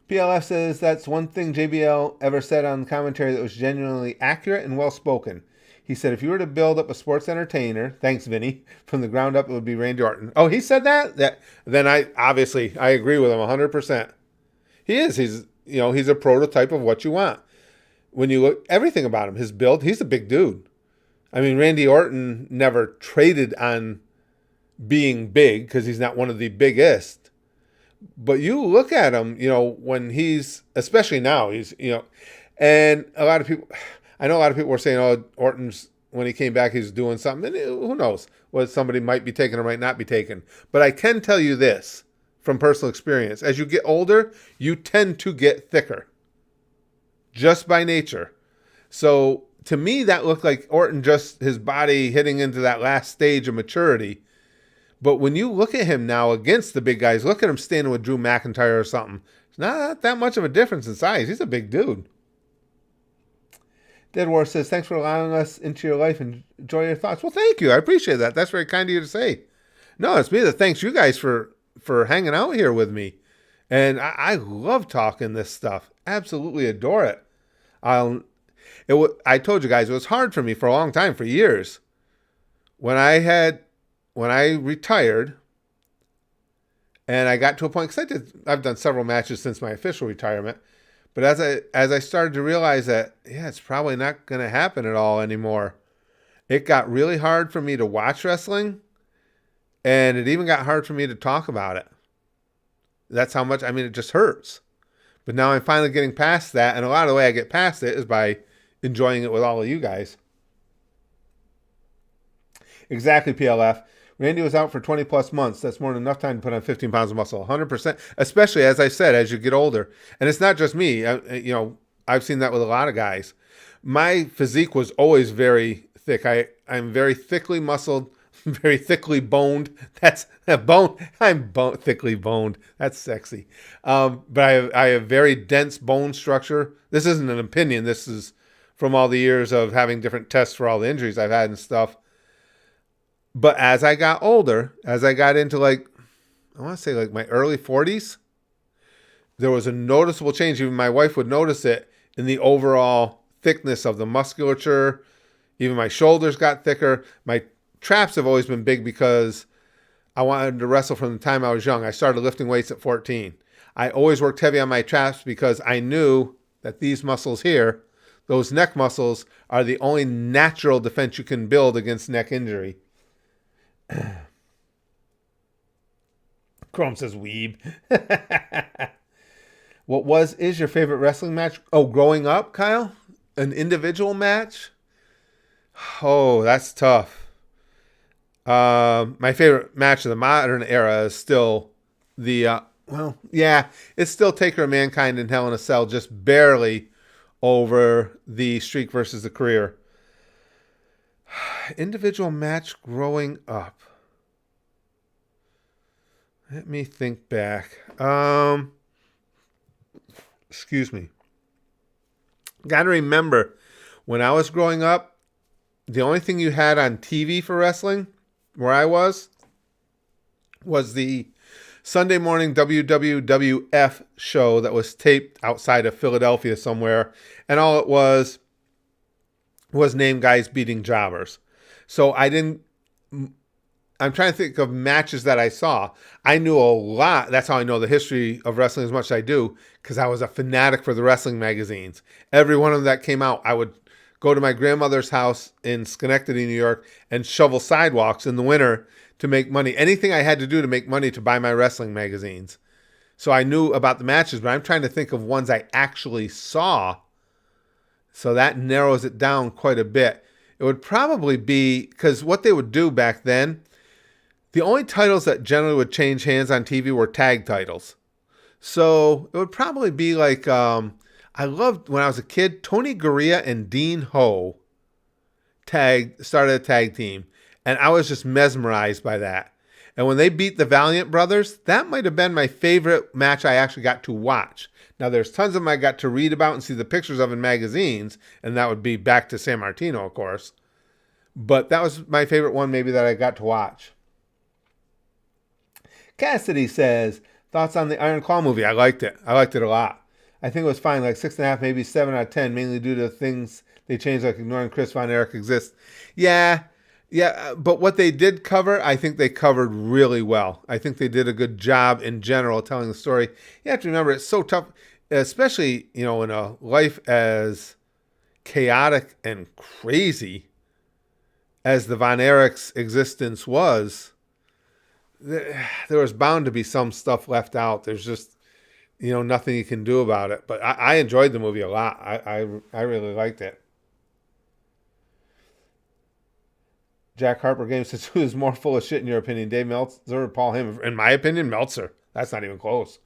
PLF says that's one thing JBL ever said on commentary that was genuinely accurate and well spoken. He said, if you were to build up a sports entertainer, thanks, Vinny, from the ground up, it would be Randy Orton. Oh, he said that? Then I agree with him 100%. He is. He's a prototype of what you want. When you look everything about him, his build, he's a big dude. I mean, Randy Orton never traded on being big because he's not one of the biggest. But you look at him, when he's, especially now, and I know a lot of people were saying, oh, Orton's, when he came back, he's doing something. And who knows what somebody might be taking or might not be taking. But I can tell you this from personal experience. As you get older, you tend to get thicker just by nature. So to me, that looked like Orton, just his body hitting into that last stage of maturity. But when you look at him now against the big guys, look at him standing with Drew McIntyre or something. It's not that much of a difference in size. He's a big dude. Dead War says, thanks for allowing us into your life and enjoy your thoughts. Well, thank you. I appreciate that. That's very kind of you to say. No, it's me that thanks you guys for hanging out here with me. And I love talking this stuff. Absolutely adore it. I told you guys, it was hard for me for a long time, for years. When I retired, and I got to a point, because I've done several matches since my official retirement, but as I started to realize that, it's probably not going to happen at all anymore, it got really hard for me to watch wrestling, and it even got hard for me to talk about it. That's how much, it just hurts. But now I'm finally getting past that, and a lot of the way I get past it is by enjoying it with all of you guys. Exactly, PLF. Randy was out for 20 plus months. That's more than enough time to put on 15 pounds of muscle. 100%. Especially, as I said, as you get older. And it's not just me. I've seen that with a lot of guys. My physique was always very thick. I'm very thickly muscled, very thickly boned. That's a bone. Thickly boned. That's sexy. But I have very dense bone structure. This isn't an opinion. This is from all the years of having different tests for all the injuries I've had and stuff. But as I got older, as I got into like, I want to say like my early 40s, there was a noticeable change. Even my wife would notice it in the overall thickness of the musculature. Even my shoulders got thicker. My traps have always been big because I wanted to wrestle from the time I was young. I started lifting weights at 14. I always worked heavy on my traps because I knew that these muscles here, those neck muscles, are the only natural defense you can build against neck injury. Chrome says weeb. Is your favorite wrestling match? Oh, growing up, Kyle? An individual match? Oh, that's tough. My favorite match of the modern era is still it's still Taker of Mankind and Hell in a Cell, just barely over the Streak versus the Career. Individual match growing up. Let me think back. Excuse me. Got to remember, when I was growing up, the only thing you had on TV for wrestling, where I was the Sunday morning WWF show that was taped outside of Philadelphia somewhere. And all it was name guys beating jobbers. So I'm trying to think of matches that I saw. I knew a lot. That's how I know the history of wrestling as much as I do, because I was a fanatic for the wrestling magazines. Every one of them that came out, I would go to my grandmother's house in Schenectady, New York, and shovel sidewalks in the winter to make money. Anything I had to do to make money to buy my wrestling magazines. So I knew about the matches, but I'm trying to think of ones I actually saw. So that narrows it down quite a bit. It would probably be, because what they would do back then, the only titles that generally would change hands on TV were tag titles. So it would probably be like, I loved, when I was a kid, Tony Gurria and Dean Ho started a tag team. And I was just mesmerized by that. And when they beat the Valiant Brothers, that might have been my favorite match I actually got to watch. Now, there's tons of them I got to read about and see the pictures of in magazines. And that would be back to Sammartino, of course. But that was my favorite one maybe that I got to watch. Cassidy says, thoughts on the Iron Claw movie? I liked it. I liked it a lot. I think it was fine, like 6.5, maybe 7 out of 10, mainly due to things they changed, like ignoring Chris Von Erich exists. Yeah, but what they did cover, I think they covered really well. I think they did a good job in general telling the story. You have to remember, it's so tough, especially, in a life as chaotic and crazy as the Von Erich's existence was. There was bound to be some stuff left out. There's just, nothing you can do about it. But I enjoyed the movie a lot. I really liked it. Jack Harper Games says, who is more full of shit in your opinion, Dave Meltzer or Paul Heyman? In my opinion, Meltzer. That's not even close.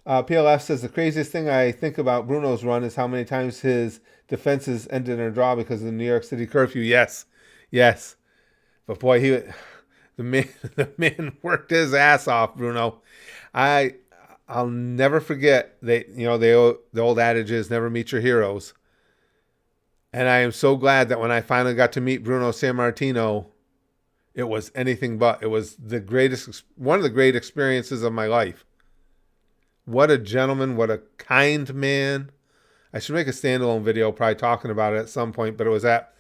PLF says, the craziest thing I think about Bruno's run is how many times his defenses ended in a draw because of the New York City curfew. Yes. But boy, the man worked his ass off, Bruno. I'll never forget the old adage is never meet your heroes. And I am so glad that when I finally got to meet Bruno Sammartino, it was anything but. It was one of the great experiences of my life. What a gentleman, what a kind man. I should make a standalone video probably talking about it at some point, but it was at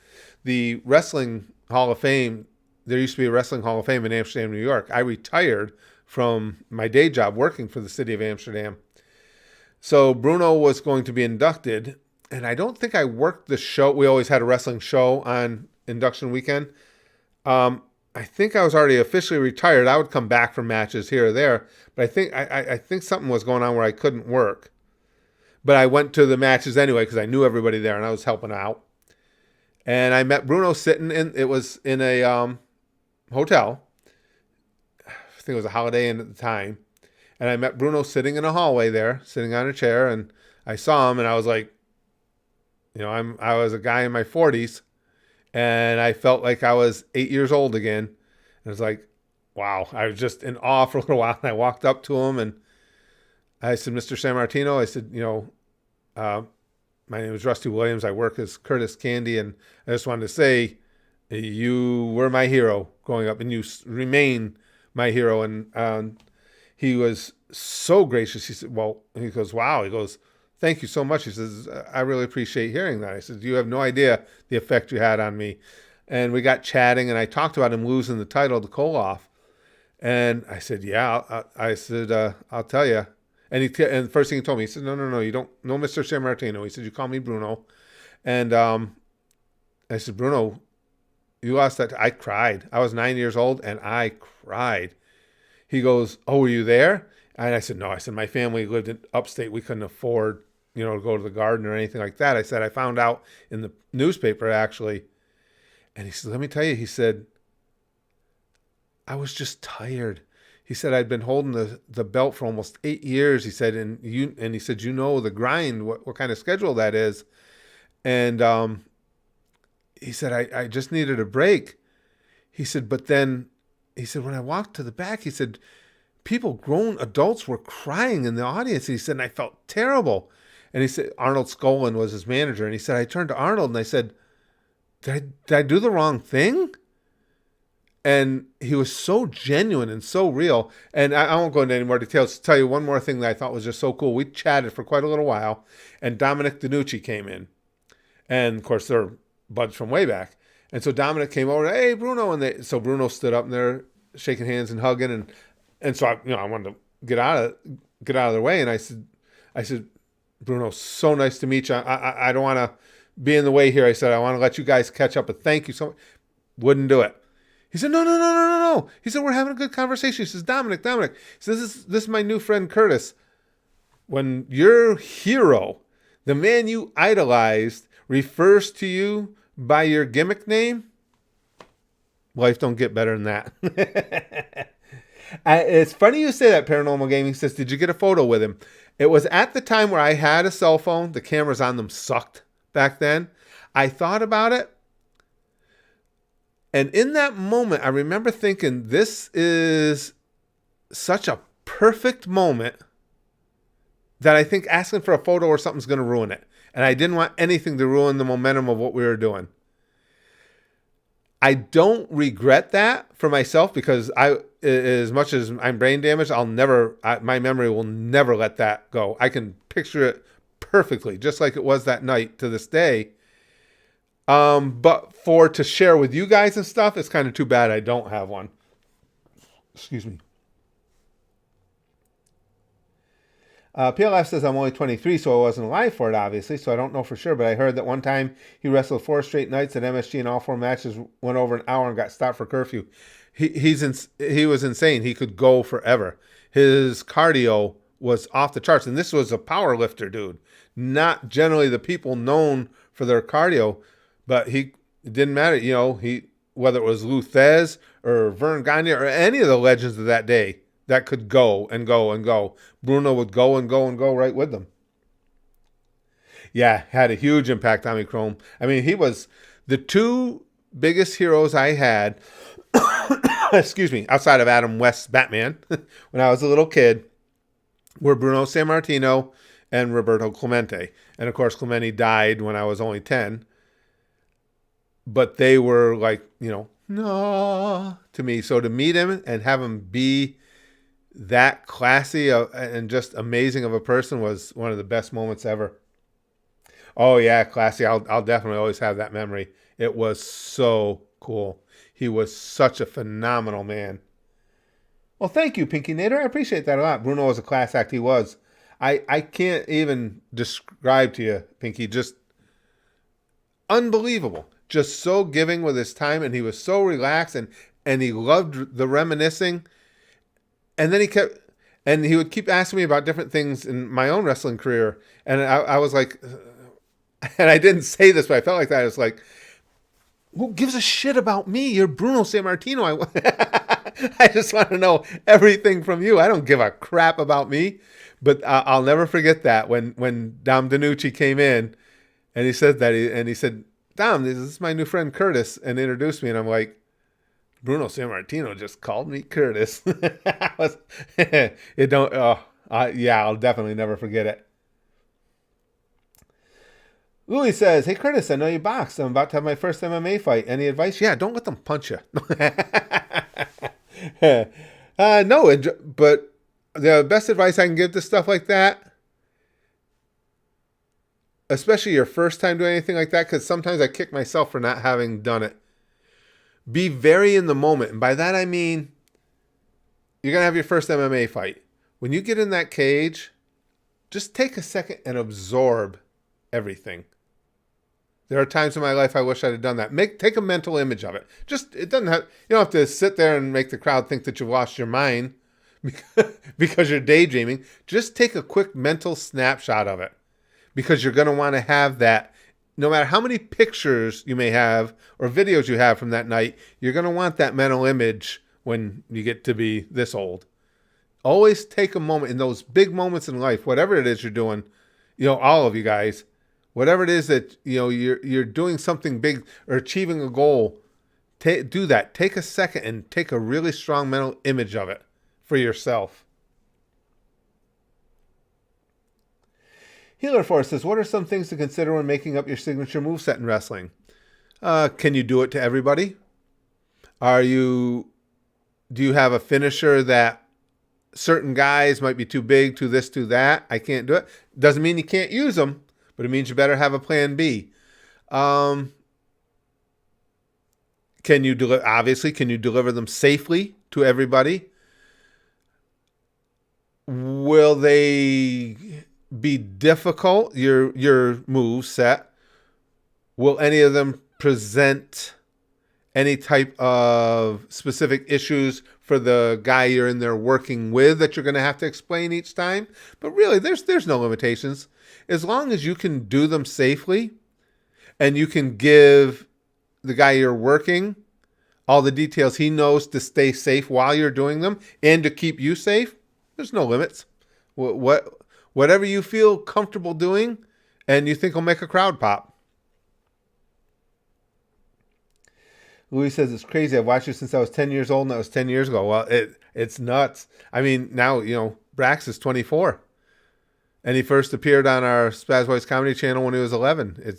the Wrestling Hall of Fame. There used to be a Wrestling Hall of Fame in Amsterdam, New York. I retired from my day job working for the city of Amsterdam. So Bruno was going to be inducted, and I don't think I worked the show. We always had a wrestling show on induction weekend. I think I was already officially retired. I would come back for matches here or there, but I think something was going on where I couldn't work. But I went to the matches anyway because I knew everybody there and I was helping out. And I met Bruno sitting it was in a hotel. I think it was a Holiday Inn at the time. And I met Bruno sitting in a hallway there, sitting on a chair, and I saw him and I was like, I was a guy in my 40s, And I felt like I was 8 years old again. And it was like, wow, I was just in awe for a little while. And I walked up to him and I said, Mr. Sammartino, I said, my name is Rusty Williams. I work as Curtis Candy. And I just wanted to say, you were my hero growing up and you remain my hero. And he was so gracious. He said, he goes, wow. He goes, thank you so much. He says, I really appreciate hearing that. I said, you have no idea the effect you had on me. And we got chatting, and I talked about him losing the title to Koloff. And I said, yeah. I said, I'll tell you. And the first thing he told me, he said, no, you don't know Mr. Sammartino. He said, you call me Bruno. And I said, Bruno, you lost that. I cried. I was 9 years old, and I cried. He goes, oh, were you there? And I said, no. I said, my family lived in upstate. We couldn't afford, to go to the Garden or anything like that. I said, I found out in the newspaper, actually. And he said, let me tell you, he said, I was just tired. He said, I'd been holding the belt for almost 8 years. He said, and he said, the grind, what kind of schedule that is. And he said, I just needed a break. He said, but then, he said, when I walked to the back, he said, grown adults were crying in the audience. And he said, and I felt terrible. And he said, Arnold Skolin was his manager. And he said, I turned to Arnold and I said, did I do the wrong thing? And he was so genuine and so real. And I won't go into any more details. To tell you one more thing that I thought was just so cool. We chatted for quite a little while. And Dominic DeNucci came in. And, of course, they're buds from way back. And so Dominic came over, hey, Bruno. And so Bruno stood up and they're shaking hands and hugging. And so I wanted to get out of their way. And I said, Bruno, so nice to meet you. I don't want to be in the way here. I said, I want to let you guys catch up, but thank you so much. Wouldn't do it. He said, no. He said, we're having a good conversation. He says, Dominic. He says, this is my new friend, Curtis. When your hero, the man you idolized, refers to you by your gimmick name, life don't get better than that. It's funny you say that, Paranormal Gaming says, did you get a photo with him? It was at the time where I had a cell phone. The cameras on them sucked back then. I thought about it. And in that moment, I remember thinking, this is such a perfect moment that I think asking for a photo or something's going to ruin it. And I didn't want anything to ruin the momentum of what we were doing. I don't regret that for myself because as much as I'm brain damaged, my memory will never let that go. I can picture it perfectly, just like it was that night to this day. But to share with you guys and stuff, it's kind of too bad I don't have one. Excuse me. PLF says I'm only 23, so I wasn't alive for it, obviously, so I don't know for sure, but I heard that one time he wrestled 4 straight nights at MSG and all 4 matches went over an hour and got stopped for curfew. He was insane. He could go forever. His cardio was off the charts, and this was a power lifter, dude. Not generally the people known for their cardio, but it didn't matter, whether it was Lou Thez or Vern Gagne or any of the legends of that day. That could go and go and go. Bruno would go and go and go right with them. Yeah, had a huge impact on me, Chrome. I mean, he was the 2 biggest heroes I had, excuse me, outside of Adam West's Batman, when I was a little kid, were Bruno Sammartino and Roberto Clemente. And, of course, Clemente died when I was only 10. But they were like, no, to me. So to meet him and have him be that classy and just amazing of a person was one of the best moments ever. Oh yeah, classy. I'll definitely always have that memory. It was so cool. He was such a phenomenal man. Well, thank you, Pinky Nader. I appreciate that a lot. Bruno was a class act. He was. I can't even describe to you, Pinky. Just unbelievable. Just so giving with his time, and he was so relaxed, and he loved the reminiscing. And then he would keep asking me about different things in my own wrestling career. And I was like, and I didn't say this, but I felt like that. I was like, who gives a shit about me? You're Bruno Sammartino. I just want to know everything from you. I don't give a crap about me. But I'll never forget that when Dom DeNucci came in and he said that, and he said, Dom, this is my new friend Curtis, and introduced me, and I'm like, Bruno Sammartino just called me Curtis. It don't. Yeah, I'll definitely never forget it. Louis says, "Hey Curtis, I know you box. I'm about to have my first MMA fight. Any advice?" Yeah, don't let them punch you. No, but the best advice I can give to stuff like that, especially your first time doing anything like that, because sometimes I kick myself for not having done it. Be very in the moment. And by that I mean, you're going to have your first MMA fight. When you get in that cage, just take a second and absorb everything. There are times in my life I wish I'd have done that. Take a mental image of it. It doesn't have, you don't have to sit there and make the crowd think that you've lost your mind because you're daydreaming. Just take a quick mental snapshot of it, because you're going to want to have that. No matter how many pictures you may have or videos you have from that night, you're going to want that mental image when you get to be this old. Always take a moment in those big moments in life, whatever it is you're doing, all of you guys, whatever it is that, you're doing something big or achieving a goal, do that. Take a second and take a really strong mental image of it for yourself. Healer Force says, what are some things to consider when making up your signature moveset in wrestling? Can you do it to everybody? Do you have a finisher that certain guys might be too big, too this, too that? I can't do it. Doesn't mean you can't use them, but it means you better have a plan B. Can you deliver them safely to everybody? Will they be difficult, your move set? Will any of them present any type of specific issues for the guy you're in there working with that you're going to have to explain each time? But really, there's no limitations. As long as you can do them safely and you can give the guy you're working all the details he knows to stay safe while you're doing them and to keep you safe, there's no limits. Whatever you feel comfortable doing and you think will make a crowd pop. Louis says, it's crazy. I've watched you since I was 10 years old, and that was 10 years ago. Well, it's nuts. I mean, now, Brax is 24. And he first appeared on our Spaz Boys comedy channel when he was 11. A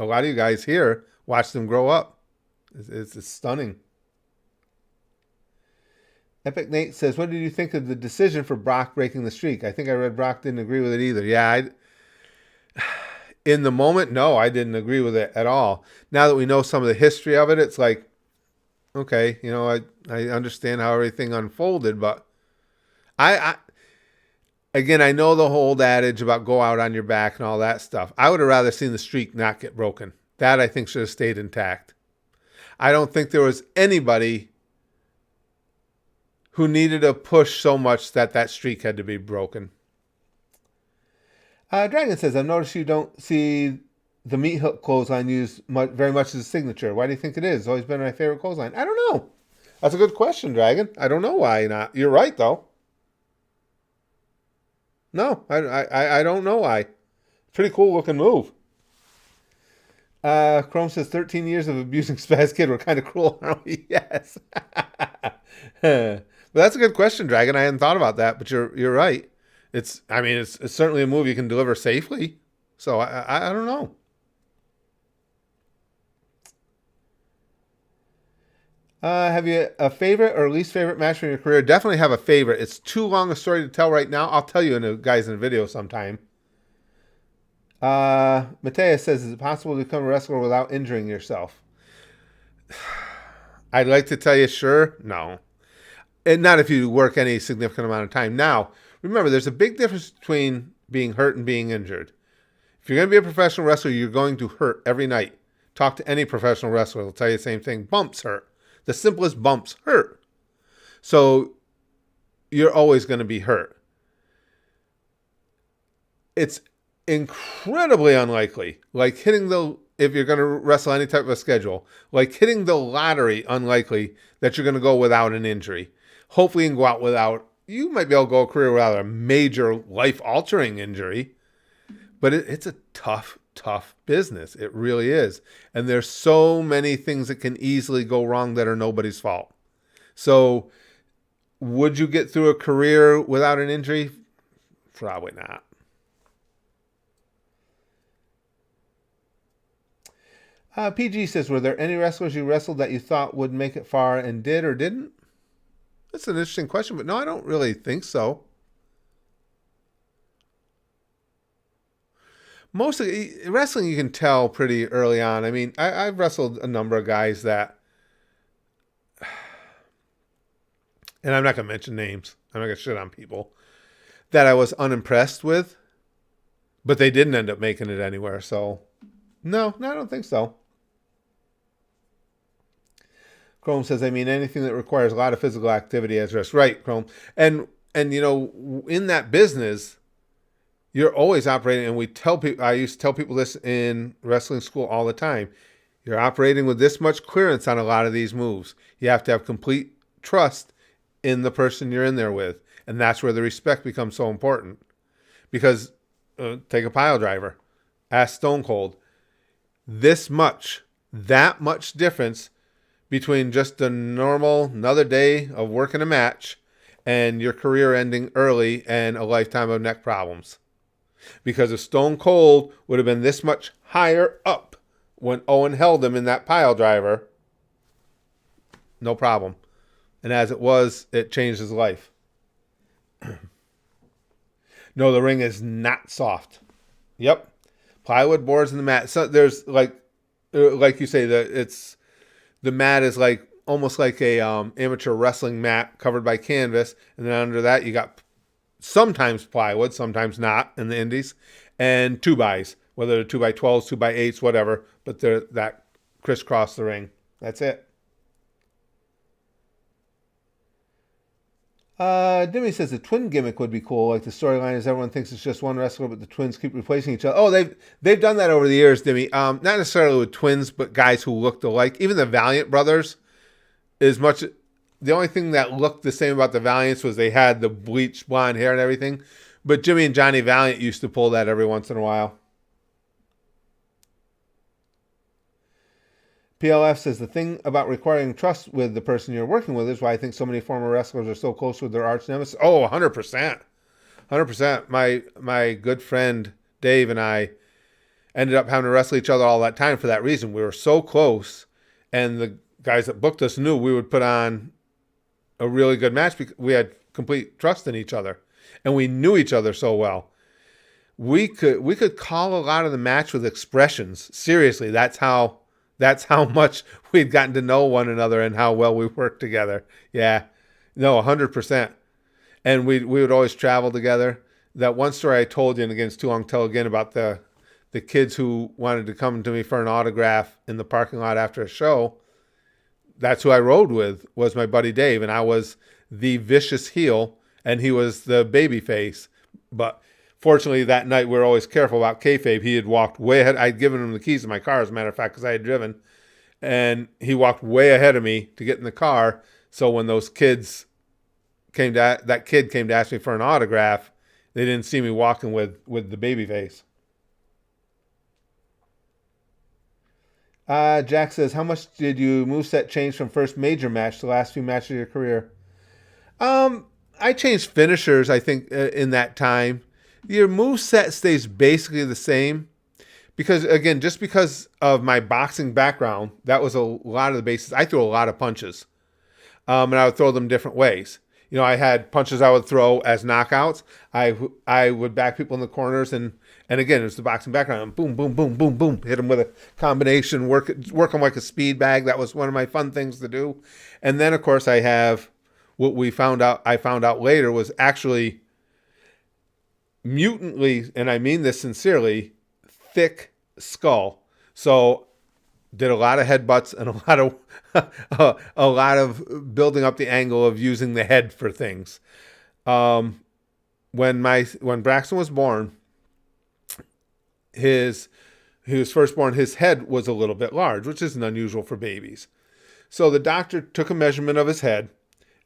lot of you guys here watched him grow up. It's stunning. Epic Nate says, what did you think of the decision for Brock breaking the streak? I think I read Brock didn't agree with it either. Yeah, in the moment, no, I didn't agree with it at all. Now that we know some of the history of it, it's like, okay, I understand how everything unfolded, but I know the whole adage about go out on your back and all that stuff. I would have rather seen the streak not get broken. That I think should have stayed intact. I don't think there was anybody who needed a push so much that streak had to be broken. Dragon says, I've noticed you don't see the meat hook clothesline used very much as a signature. Why do you think it is? It's always been my favorite clothesline. I don't know. That's a good question, Dragon. I don't know why not. You're right, though. No, I don't know why. Pretty cool looking move. Chrome says 13 years of abusing Spaz Kid were kind of cruel, aren't we? Yes. But that's a good question, Dragon. I hadn't thought about that, but you're right. It's certainly a move you can deliver safely. So I don't know. Have you a favorite or least favorite match from your career? Definitely have a favorite. It's too long a story to tell right now. I'll tell you in a video sometime. Mateus says, is it possible to become a wrestler without injuring yourself? I'd like to tell you, sure. No. And not if you work any significant amount of time. Now, remember, there's a big difference between being hurt and being injured. If you're going to be a professional wrestler, you're going to hurt every night. Talk to any professional wrestler. They'll tell you the same thing. Bumps hurt. The simplest bumps hurt. So you're always going to be hurt. It's incredibly unlikely, if you're going to wrestle any type of a schedule, like hitting the lottery, unlikely that you're going to go without an injury. Hopefully you can go out without, you might be able to go a career without a major life-altering injury, but it's a tough tough business. It really is. And there's so many things that can easily go wrong that are nobody's fault. So would you get through a career without an injury? Probably not. PG says, were there any wrestlers you wrestled that you thought would make it far and did or didn't? That's an interesting question, but no, I don't really think so. Mostly wrestling, you can tell pretty early on. I mean, I've wrestled a number of guys that, and I'm not going to mention names. I'm not going to shit on people that I was unimpressed with, but they didn't end up making it anywhere. So, no, I don't think so. Chrome says, I mean, anything that requires a lot of physical activity as rest. Right, Chrome. And you know, in that business, you're always operating, and we tell people, I used to tell people this in wrestling school all the time. You're operating with this much clearance on a lot of these moves. You have to have complete trust in the person you're in there with. And that's where the respect becomes so important. Because, take a pile driver. Ask Stone Cold. That much difference between just a normal, another day of working a match and your career ending early and a lifetime of neck problems. Because if Stone Cold would have been this much higher up when Owen held him in that pile driver, no problem. And as it was, it changed his life. No, the ring is not soft. Yep. Plywood boards in the mat. So there's like you say, the mat is like almost like a amateur wrestling mat covered by canvas, and then under that you got sometimes plywood, sometimes not in the indies, and 2x, whether they're 2x12s, 2x8s, whatever, but they're that crisscross the ring. That's it. Dimmy says the twin gimmick would be cool. Like the storyline is everyone thinks it's just one wrestler, but the twins keep replacing each other. Oh, they've done that over the years, Dimmy. Not necessarily with twins, but guys who looked alike. Even the Valiant brothers, the only thing that looked the same about the Valiants was they had the bleached blonde hair and everything. But Jimmy and Johnny Valiant used to pull that every once in a while. PLF says the thing about requiring trust with the person you're working with is why I think so many former wrestlers are so close with their arch nemesis. Oh, 100%. 100%. My good friend Dave and I ended up having to wrestle each other all that time for that reason. We were so close, and the guys that booked us knew we would put on a really good match because we had complete trust in each other, and we knew each other so well. We could call a lot of the match with expressions. Seriously, that's how much we'd gotten to know one another and how well we worked together. Yeah. No, 100%. And we would always travel together. That one story I told you, and again, it's too long to tell again, about the kids who wanted to come to me for an autograph in the parking lot after a show. That's who I rode with, was my buddy Dave. And I was the vicious heel, and he was the baby face. But fortunately, that night, we were always careful about kayfabe. He had walked way ahead. I'd given him the keys to my car, as a matter of fact, because I had driven. And he walked way ahead of me to get in the car. So when those kids that kid came to ask me for an autograph, they didn't see me walking with the baby face. Jack says, how much did you moveset change from first major match to the last few matches of your career? I changed finishers, I think, in that time. Your moveset stays basically the same. Because, again, just because of my boxing background, that was a lot of the bases. I threw a lot of punches. And I would throw them different ways. You know, I had punches I would throw as knockouts. I would back people in the corners. And again, it was the boxing background. And boom, boom, boom, boom, boom. Hit them with a combination. Work them like a speed bag. That was one of my fun things to do. And then, of course, I have what I found out later was actually mutantly, and I mean this sincerely, thick skull. So did a lot of headbutts and a lot of building up the angle of using the head for things. When Braxton was born, he was first born, his head was a little bit large, which isn't unusual for babies. So the doctor took a measurement of his head,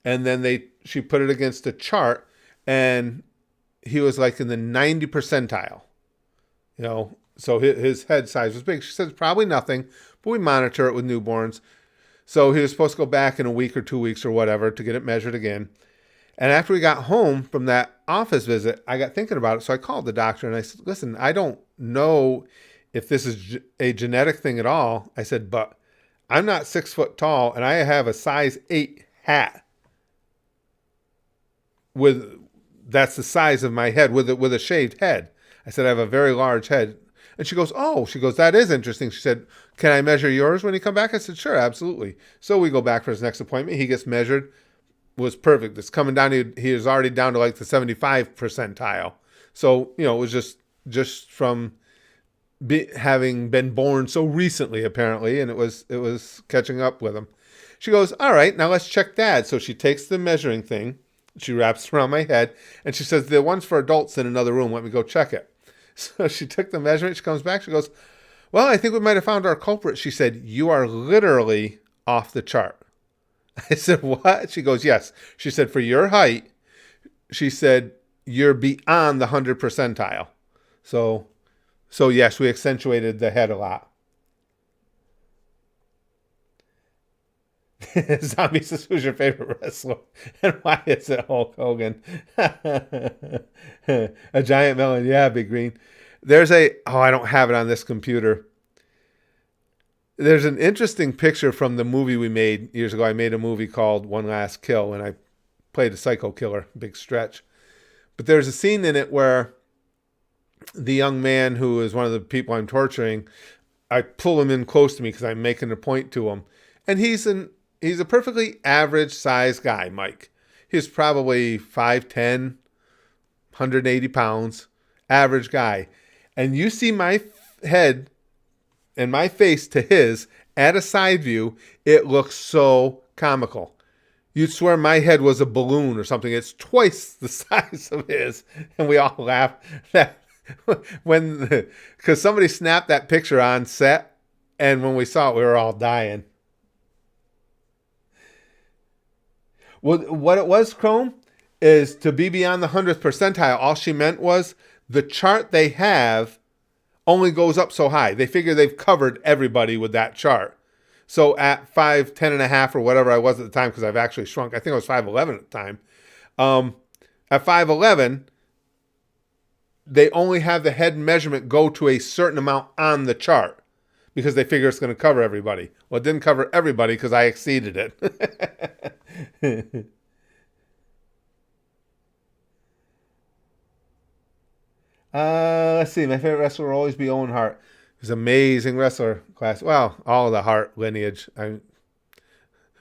and then she put it against a chart, and he was like in the 90 percentile. You know, So his head size was big. She said, probably nothing, but we monitor it with newborns. So he was supposed to go back in a week or 2 weeks or whatever to get it measured again. And after we got home from that office visit, I got thinking about it. So I called the doctor and I said, listen, I don't know if this is a genetic thing at all. I said, but I'm not 6 foot tall and I have a size 8 hat that's the size of my head with a shaved head. I said, I have a very large head. And she goes, that is interesting. She said, can I measure yours when you come back? I said, sure, absolutely. So we go back for his next appointment. He gets measured. Was perfect. It's coming down. He is already down to like the 75 percentile. So, it was just from having been born so recently, apparently, and it was catching up with him. She goes, all right, now let's check Dad. So she takes the measuring thing. She wraps it around my head, and she says, the one's for adults in another room. Let me go check it. So she took the measurement. She comes back. She goes, well, I think we might have found our culprit. She said, you are literally off the chart. I said, what? She goes, yes. She said, for your height, she said, you're beyond the 100 percentile. So yes, we accentuated the head a lot. Zombie says, who's your favorite wrestler? And why is it Hulk Hogan? A giant melon. Yeah, Big Green. I don't have it on this computer. There's an interesting picture from the movie we made years ago. I made a movie called One Last Kill, and I played a psycho killer, big stretch. But there's a scene in it where the young man who is one of the people I'm torturing, I pull him in close to me because I'm making a point to him. And he's a perfectly average size guy, Mike. He's probably 5'10", 180 pounds, average guy. And you see my head and my face to his at a side view, it looks so comical. You'd swear my head was a balloon or something. It's twice the size of his. And we all laugh because somebody snapped that picture on set. And when we saw it, we were all dying. Well, what it was, Chrome, is to be beyond the 100th percentile. All she meant was the chart they have only goes up so high. They figure they've covered everybody with that chart. So at 5'10" and a half or whatever I was at the time, because I've actually shrunk. I think I was 5'11" at the time. At 5'11", they only have the head measurement go to a certain amount on the chart because they figure it's going to cover everybody. Well, it didn't cover everybody because I exceeded it. Let's see. My favorite wrestler will always be Owen Hart. He's an amazing wrestler class. Well, all of the Hart lineage.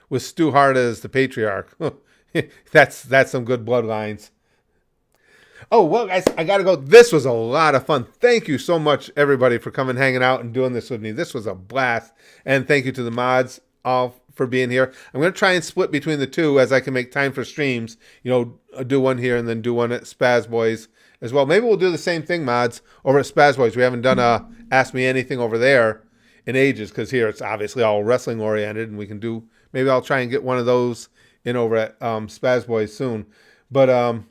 With Stu Hart as the patriarch. That's some good bloodlines. Oh, well, guys, I got to go. This was a lot of fun. Thank you so much, everybody, for coming, hanging out, and doing this with me. This was a blast. And thank you to the mods all for being here. I'm going to try and split between the two as I can make time for streams. Do one here and then do one at Spaz Boys as well. Maybe we'll do the same thing, mods, over at Spaz Boys. We haven't done a Ask Me Anything over there in ages because here it's obviously all wrestling oriented, and we can do, maybe I'll try and get one of those in over at Spaz Boys soon. But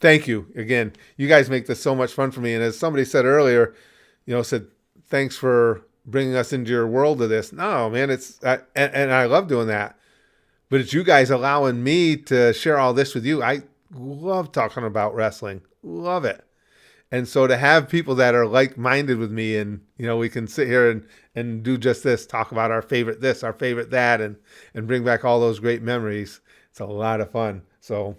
thank you again. You guys make this so much fun for me. And as somebody said earlier, said, thanks for bringing us into your world of this. No, man, and I love doing that. But it's you guys allowing me to share all this with you. I love talking about wrestling. Love it. And so to have people that are like-minded with me and, we can sit here and do just this, talk about our favorite this, our favorite that, and bring back all those great memories. It's a lot of fun. So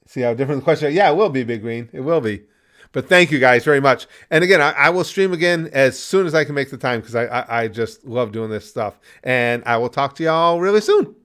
see how different the question is? Yeah, it will be, Big Green. It will be. But thank you guys very much. And again, I will stream again as soon as I can make the time because I just love doing this stuff. And I will talk to y'all really soon.